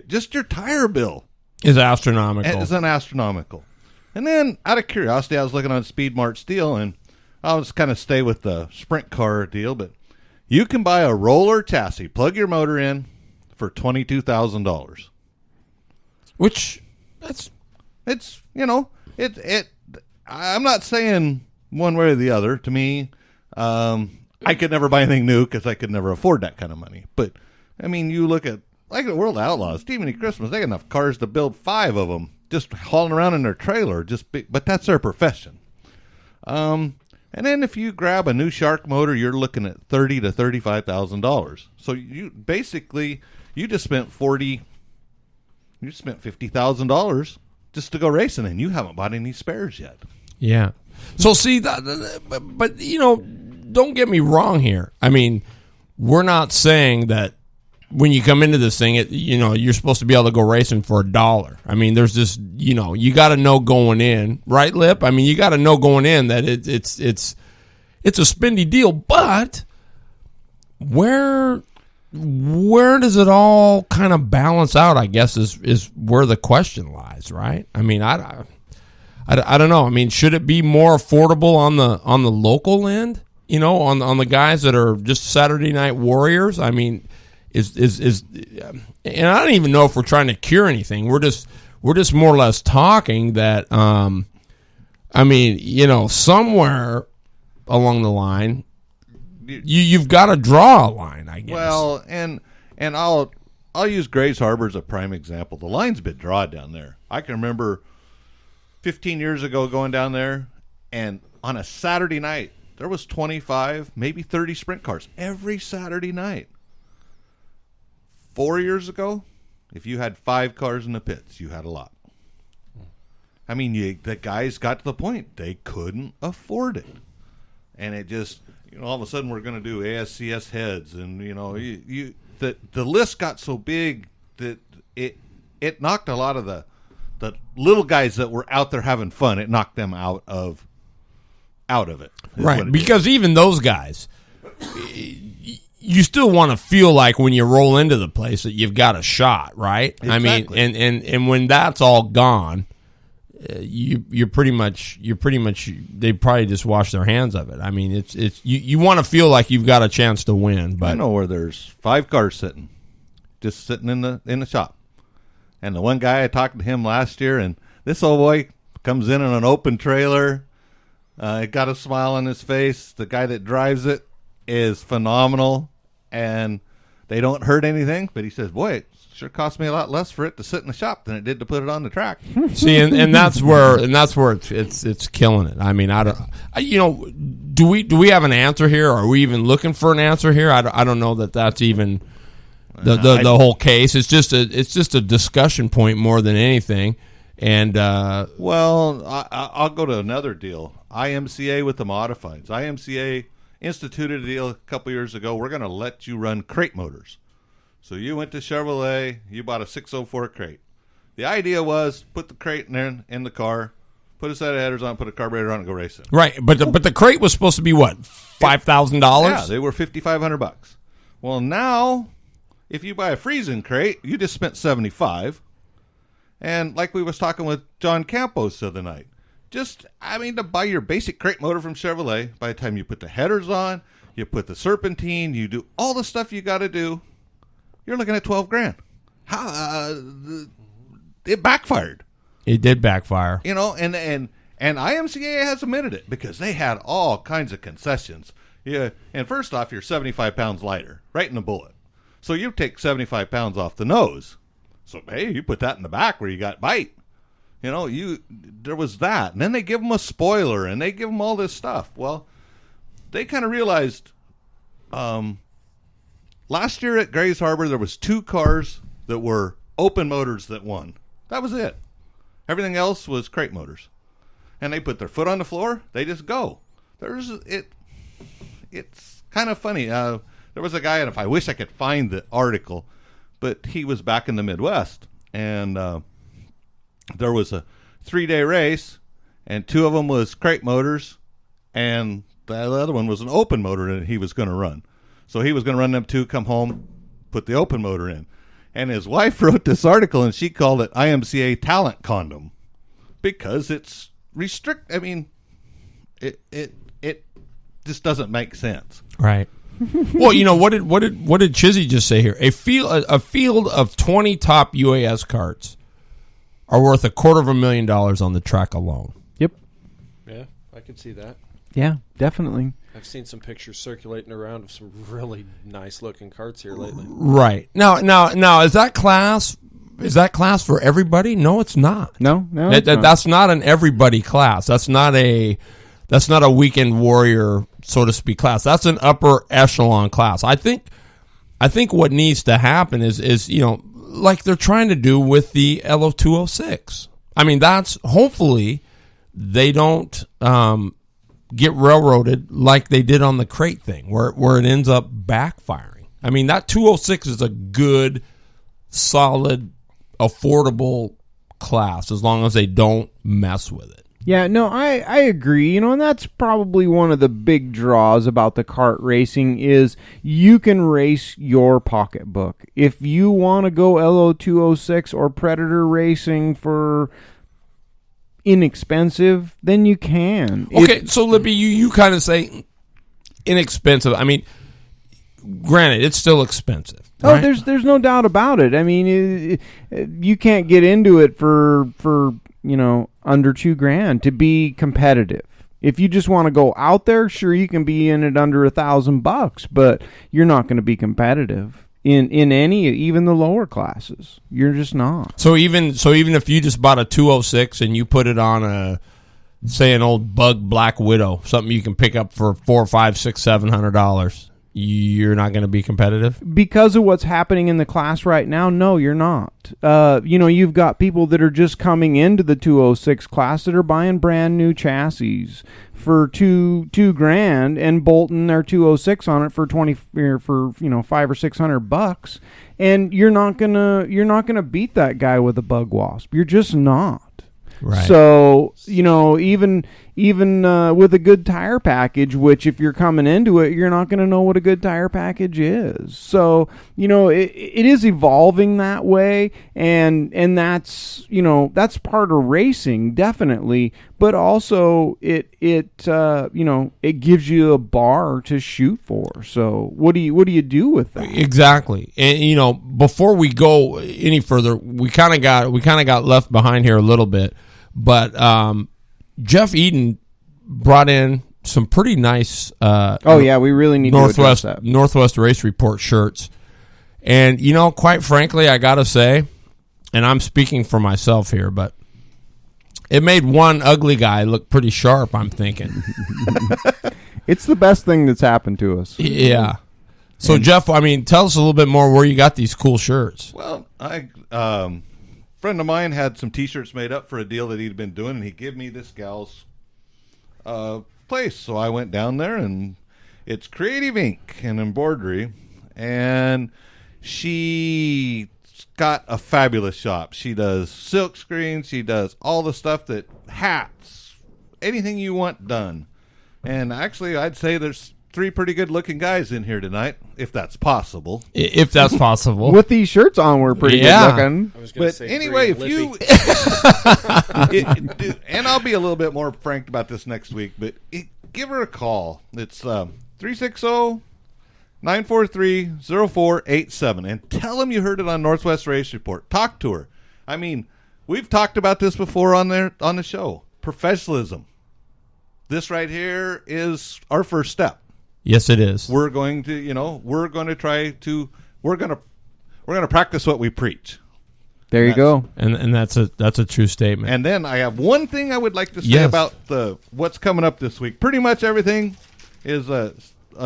S4: just your tire bill
S1: is astronomical.
S4: It's an astronomical. And then, out of curiosity, I was looking on Speed Mart's deal, and I'll just kind of stay with the sprint car deal, but you can buy a roller chassis, plug your motor in for $22,000.
S1: Which,
S4: I'm not saying one way or the other. To me, I could never buy anything new because I could never afford that kind of money. But, I mean, you look at, like the World Outlaws, Stephen E. Christmas, they got enough cars to build 5 of them just hauling around in their trailer, but that's their profession. And then if you grab a new Shark motor, you're looking at $30,000 to $35,000. So you just spent $50,000 just to go racing, and you haven't bought any spares yet.
S1: Yeah. So see, but don't get me wrong here. I mean, we're not saying that when you come into this thing, you're supposed to be able to go racing for $1. I mean, there's this, you got to know going in, right, Lip? I mean, you got to know going in that it's a spendy deal. But where does it all kind of balance out? I guess is where the question lies, right? I mean, I don't know. I mean, should it be more affordable on the local end? On the guys that are just Saturday night warriors. I mean. Is and I don't even know if we're trying to cure anything. We're just more or less talking that I mean, somewhere along the line you've got to draw a line, I guess.
S4: Well, and I'll use Grays Harbor as a prime example. The line's been drawn down there. I can remember 15 years ago going down there, and on a Saturday night there was 25, maybe 30 sprint cars every Saturday night. 4 years ago, if you had 5 cars in the pits, you had a lot. I mean, the guys got to the point they couldn't afford it, and it just, all of a sudden we're going to do ASCS heads, and the list got so big that it knocked a lot of the little guys that were out there having fun. It knocked them out of it,
S1: right? Because even those guys. You still want to feel like when you roll into the place that you've got a shot, right?
S4: Exactly.
S1: I mean, and when that's all gone, you're pretty much they probably just wash their hands of it. I mean, it's you want to feel like you've got a chance to win. But
S4: I know where there's 5 cars sitting in the shop, and the one guy, I talked to him last year, and this old boy comes in an open trailer. It got a smile on his face. The guy that drives it is phenomenal, and they don't hurt anything, but he says, boy, it sure cost me a lot less for it to sit in the shop than it did to put it on the track.
S1: See, and that's where it's killing it. I mean, do we have an answer here? Are we even looking for an answer here? I don't know that's even the whole case. It's just a discussion point more than anything. And
S4: well, I'll go to another deal. IMCA with the modifieds. IMCA instituted a deal a couple years ago. We're going to let you run crate motors. So you went to Chevrolet, you bought a 604 crate. The idea was put the crate in the car, put a set of headers on, put a carburetor on, and go racing.
S1: Right, but the crate was supposed to be what, $5,000?
S4: Yeah, they were $5,500. Well, now if you buy a freezing crate, you just spent $75. And like we was talking with John Campos the other night, to buy your basic crate motor from Chevrolet, by the time you put the headers on, you put the serpentine, you do all the stuff you got to do, you're looking at $12,000. It backfired.
S1: It did backfire.
S4: And IMCA has admitted it, because they had all kinds of concessions. Yeah, and first off, you're 75 pounds lighter, right in the bullet. So you take 75 pounds off the nose. So, hey, you put that in the back where you got bite. You know, there was that. And then they give them a spoiler, and they give them all this stuff. Well, they kind of realized last year at Grays Harbor, there was 2 cars that were open motors that won. That was it. Everything else was crate motors. And they put their foot on the floor. They just go. It's kind of funny. There was a guy, and if I wish I could find the article, but he was back in the Midwest, and there was a 3-day race, and 2 of them was crate motors, and the other one was an open motor that he was going to run. So he was going to run them 2, come home, put the open motor in. And his wife wrote this article, and she called it IMCA Talent Condom because it's I mean, it just doesn't make sense.
S1: Right. Well, you know, what did Chizzy just say here? A field of 20 top UAS carts are worth $250,000 on the track alone.
S3: Yep.
S5: Yeah, I could see that.
S3: Yeah, definitely.
S5: I've seen some pictures circulating around of some really nice looking carts here lately.
S1: Right. Now is that class for everybody? No, it's not.
S3: No,
S1: that's not an everybody class. That's not a weekend warrior, so to speak, class. That's an upper echelon class. I think what needs to happen is you know, like they're trying to do with the LO206. I mean, that's hopefully they don't get railroaded like they did on the crate thing, where it ends up backfiring. I mean, that 206 is a good, solid, affordable class as long as they don't mess with it.
S3: Yeah, no, I agree. You know, and that's probably one of the big draws about the kart racing is you can race your pocketbook. If you want to go LO206 or Predator racing for inexpensive, then you can.
S1: Okay, so Lippy, you kind of say inexpensive. I mean, granted, it's still expensive.
S3: Oh,
S1: right?
S3: there's no doubt about it. I mean, you can't get into it for you know, under $2,000 to be competitive. If you just want to go out there, sure, you can be in it under $1,000, but you're not going to be competitive in any, even the lower classes. You're just not.
S1: So even if you just bought a 206 and you put it on say an old Bug Black Widow, something you can pick up for $400, $500, $600, $700, you're not going to be competitive
S3: because of what's happening in the class right now. No, you're not. You know, you've got people that are just coming into the 206 class that are buying brand new chassis for $2,000 and bolting their 206 on it for $500 or $600, and you're not gonna beat that guy with a Bug Wasp. You're just not.
S1: Right.
S3: So, you know, even with a good tire package, which if you're coming into it, you're not going to know what a good tire package is. So, you know, it is evolving that way, and that's, you know, that's part of racing, definitely, but also it you know, it gives you a bar to shoot for. So what do you do with that?
S1: Exactly. And you know, before we go any further, we kind of got left behind here a little bit. But Jeff Eden brought in some pretty nice
S3: we really need to address that.
S1: Northwest Race Report shirts. And, you know, quite frankly, I got to say, and I'm speaking for myself here, but it made one ugly guy look pretty sharp, I'm thinking.
S3: It's the best thing that's happened to us.
S1: Yeah. So, Jeff, I mean, tell us a little bit more where you got these cool shirts.
S4: Well, friend of mine had some T-shirts made up for a deal that he'd been doing, and he gave me this gal's place. So I went down there, and it's Creative Ink and Embroidery, and she got a fabulous shop. She does silk screens. She does all the stuff hats, anything you want done. And actually, I'd say there's 3 pretty good-looking guys in here tonight, if that's possible.
S1: If that's possible.
S3: With these shirts on, we're pretty good-looking.
S4: But anyway, if you... and I'll be a little bit more frank about this next week, but give her a call. It's 360-943-0487, and tell them you heard it on Northwest Race Report. Talk to her. I mean, we've talked about this before on the show. Professionalism. This right here is our first step.
S1: Yes, it is.
S4: We're going to, we're going to practice what we preach.
S3: There you go.
S1: And that's a true statement.
S4: And then I have one thing I would like to say about what's coming up this week. Pretty much everything is a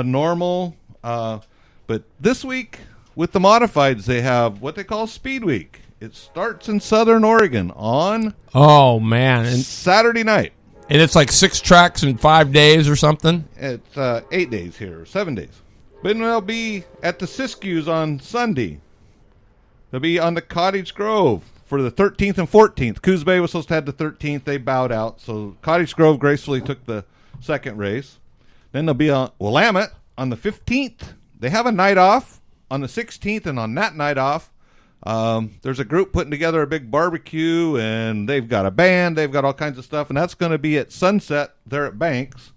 S4: normal, but this week with the modifieds, they have what they call Speed Week. It starts in Southern Oregon on Saturday night.
S1: And it's like 6 tracks in 5 days or something?
S4: It's 8 days here, or 7 days. But they'll be at the Siskiyous on Sunday. They'll be on the Cottage Grove for the 13th and 14th. Coos Bay was supposed to have the 13th. They bowed out. So Cottage Grove gracefully took the second race. Then they'll be on Willamette on the 15th. They have a night off on the 16th, and on that night off, there's a group putting together a big barbecue, and they've got a band. They've got all kinds of stuff, and that's going to be at sunset there at Banks.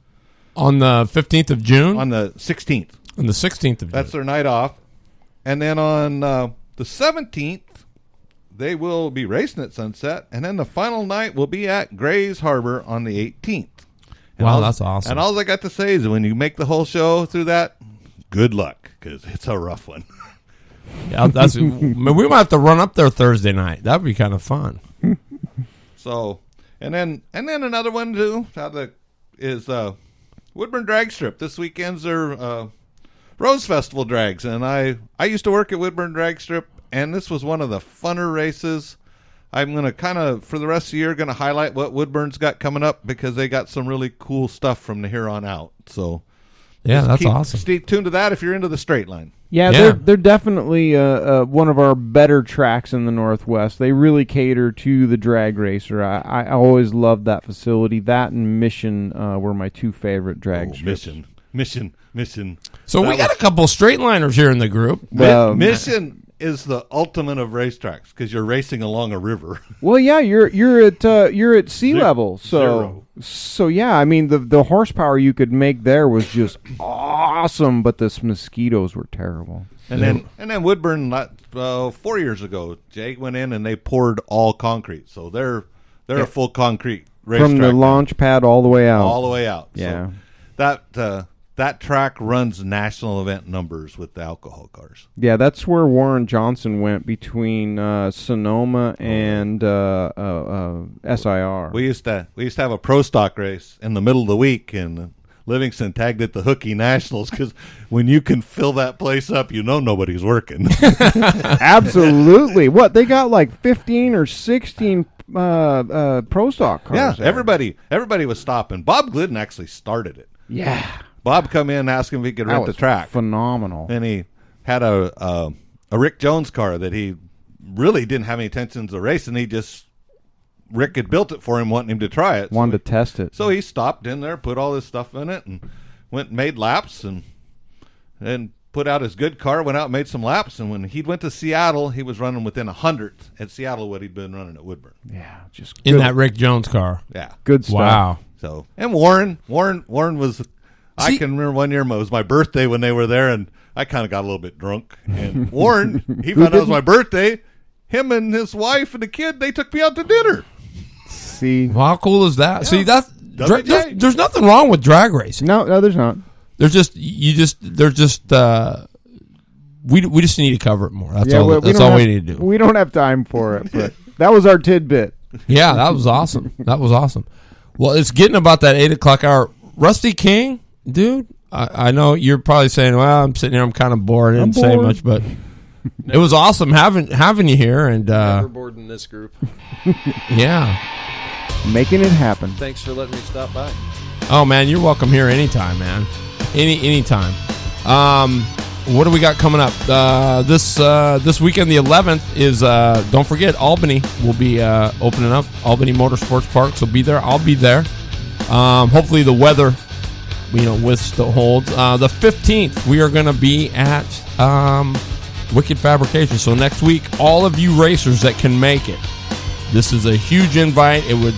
S1: On the 15th of June?
S4: On the 16th.
S1: On the 16th of June.
S4: That's their night off. And then on the 17th, they will be racing at sunset, and then the final night will be at Grays Harbor on the 18th.
S1: Wow, that's awesome.
S4: And all I got to say is when you make the whole show through that, good luck, because it's a rough one.
S1: Yeah, we might have to run up there Thursday night. That would be kind of fun.
S4: So, and then another one too is Woodburn Drag Strip. This weekend's their Rose Festival drags, and I used to work at Woodburn Drag Strip, and this was one of the funner races. I'm going to kind of, for the rest of the year, going to highlight what Woodburn's got coming up because they got some really cool stuff from here on out. So,
S1: yeah, that's awesome.
S4: Stay tuned to that if you're into the straight line.
S3: Yeah, they're definitely one of our better tracks in the Northwest. They really cater to the drag racer. I always loved that facility. That and Mission were my two favorite drag strips.
S4: Mission.
S1: So we got a couple straight liners here in the group.
S4: Mission is the ultimate of racetracks because you're racing along a river.
S3: Well, yeah, you're at sea level, so yeah. I mean, the horsepower you could make there was just awesome, but the mosquitoes were terrible.
S4: And then Woodburn 4 years ago, Jake went in and they poured all concrete, so they're a full concrete racetrack
S3: from the launch pad all the way out.
S4: Yeah, so that track runs national event numbers with the alcohol cars.
S3: Yeah, that's where Warren Johnson went between Sonoma and SIR.
S4: We used to have a pro stock race in the middle of the week, and Livingston tagged it the Hooky Nationals because when you can fill that place up, you know nobody's working.
S3: Absolutely. What, they got like 15 or 16 pro stock cars.
S4: Yeah,
S3: there.
S4: everybody was stopping. Bob Glidden actually started it.
S3: Yeah.
S4: Bob come in and asked him if he could rent the track.
S3: Phenomenal.
S4: And he had a Rick Jones car that he really didn't have any intentions of racing. Rick had built it for him, wanting him to try it.
S3: Wanted to test it.
S4: So he stopped in there, put all this stuff in it, and went and made laps, and put out his good car, went out and made some laps. And when he went to Seattle, he was running within 100th at Seattle what he'd been running at Woodburn.
S3: Yeah, just
S1: in that Rick Jones car.
S4: Yeah,
S3: good stuff.
S1: Wow.
S4: So, and Warren was. I can remember one year it was my birthday when they were there, and I kind of got a little bit drunk. And Warren, he found out it was my birthday. Him and his wife and the kid, they took me out to dinner.
S3: See,
S1: well, how cool is that?
S4: Yeah.
S1: See, there's nothing wrong with drag racing.
S3: No, there's not.
S1: We just need to cover it more. That's all we need to do.
S3: We don't have time for it, but that was our tidbit.
S1: Yeah, that was awesome. Well, it's getting about that 8 o'clock hour. Rusty King, dude, I know you're probably saying, well, I'm sitting here, I'm kind of bored. I didn't say much, but it was awesome having you here. And
S5: never bored in this group.
S1: Yeah.
S3: Making it happen.
S5: Thanks for letting me stop by.
S1: Oh, man, you're welcome here anytime, man. Anytime. What do we got coming up? This weekend, the 11th, is, don't forget, Albany will be opening up. Albany Motorsports Park, so be there. I'll be there. Hopefully the weather, withholds. The 15th, we are going to be at Wicked Fabrication. So next week, all of you racers that can make it, this is a huge invite. It would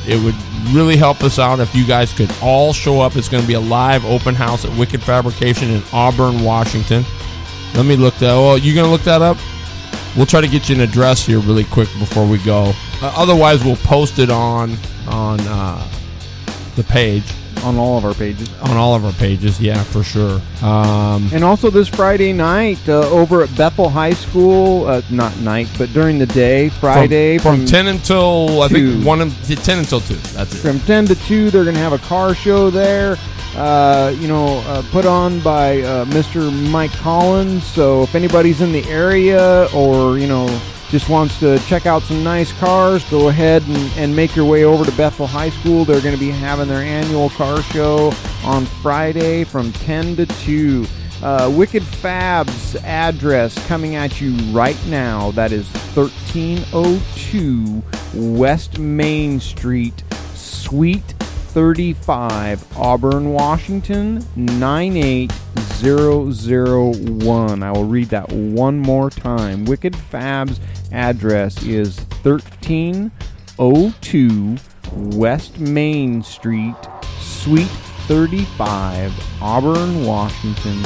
S1: really help us out if you guys could all show up. It's going to be a live open house at Wicked Fabrication in Auburn, Washington. Let me look that. Oh, you going to look that up? We'll try to get you an address here really quick before we go. Otherwise, we'll post it on the page.
S3: on all of our pages.
S1: On all of our pages, yeah, for sure.
S3: And also this Friday night over at Bethel High School, not night, but during the day, Friday
S1: from 10 until I think 10 until 2. That's it.
S3: From 10 to 2, they're going to have a car show there. Put on by Mr. Mike Collins. So if anybody's in the area or just wants to check out some nice cars, go ahead and make your way over to Bethel High School. They're going to be having their annual car show on Friday from 10 to 2. Wicked Fab's address coming at you right now. That is 1302 West Main Street, Suite 35, Auburn, Washington, 98001. I will read that one more time. Wicked Fab's address is 1302 West Main Street, Suite 35, Auburn, Washington.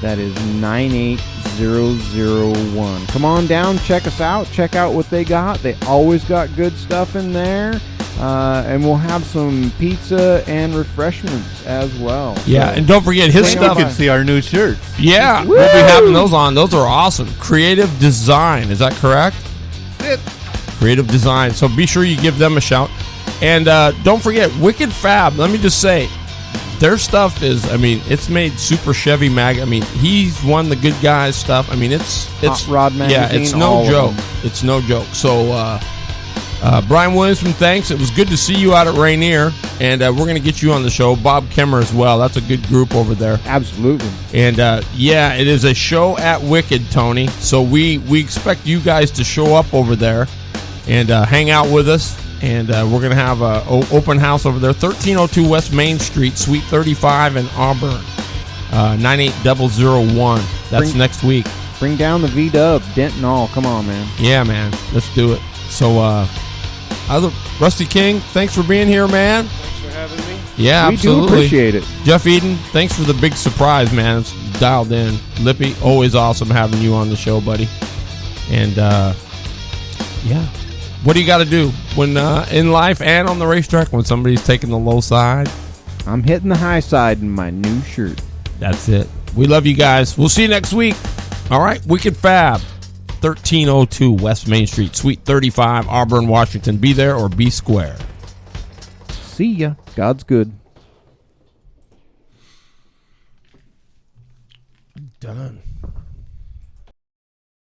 S3: That is 98001. Come on down, check us out, check out what they got. They always got good stuff in there. And we'll have some pizza and refreshments as well.
S1: Yeah,
S3: so,
S1: and don't forget his stuff.
S4: You can see our new shirts.
S1: Yeah,
S3: Woo!
S1: we'll be having those on. Those are awesome. Creative Design, is that correct?
S4: That's it.
S1: Creative Design. So be sure you give them a shout. And don't forget, Wicked Fab, let me just say, their stuff is, it's made Super Chevy Mag. He's won the good guys stuff. It's
S3: Hot Rod Magazine.
S1: Yeah, it's no joke. It's no joke. So, Brian Williamson, thanks. It was good to see you out at Rainier, and we're going to get you on the show. Bob Kemmer as well. That's a good group over there.
S3: Absolutely.
S1: And, it is a show at Wicked, Tony. So we expect you guys to show up over there and hang out with us. And we're going to have an open house over there, 1302 West Main Street, Suite 35 in Auburn, 98001. That's next week.
S3: Bring down the V-Dub, Dent and all. Come on, man.
S1: Yeah, man. Let's do it. So, Rusty King, thanks for being here, man.
S5: Thanks for having me.
S1: Yeah,
S3: We
S1: absolutely.
S3: do appreciate it.
S1: Jeff Eden, thanks for the big surprise, man. It's dialed in. Lippy, always awesome having you on the show, buddy. And, what do you got to do when in life and on the racetrack when somebody's taking the low side?
S3: I'm hitting the high side in my new shirt.
S1: That's it. We love you guys. We'll see you next week. All right, Wicked Fab. 1302 West Main Street, Suite 35, Auburn, Washington. Be there or be square.
S3: See ya. God's good.
S1: Done.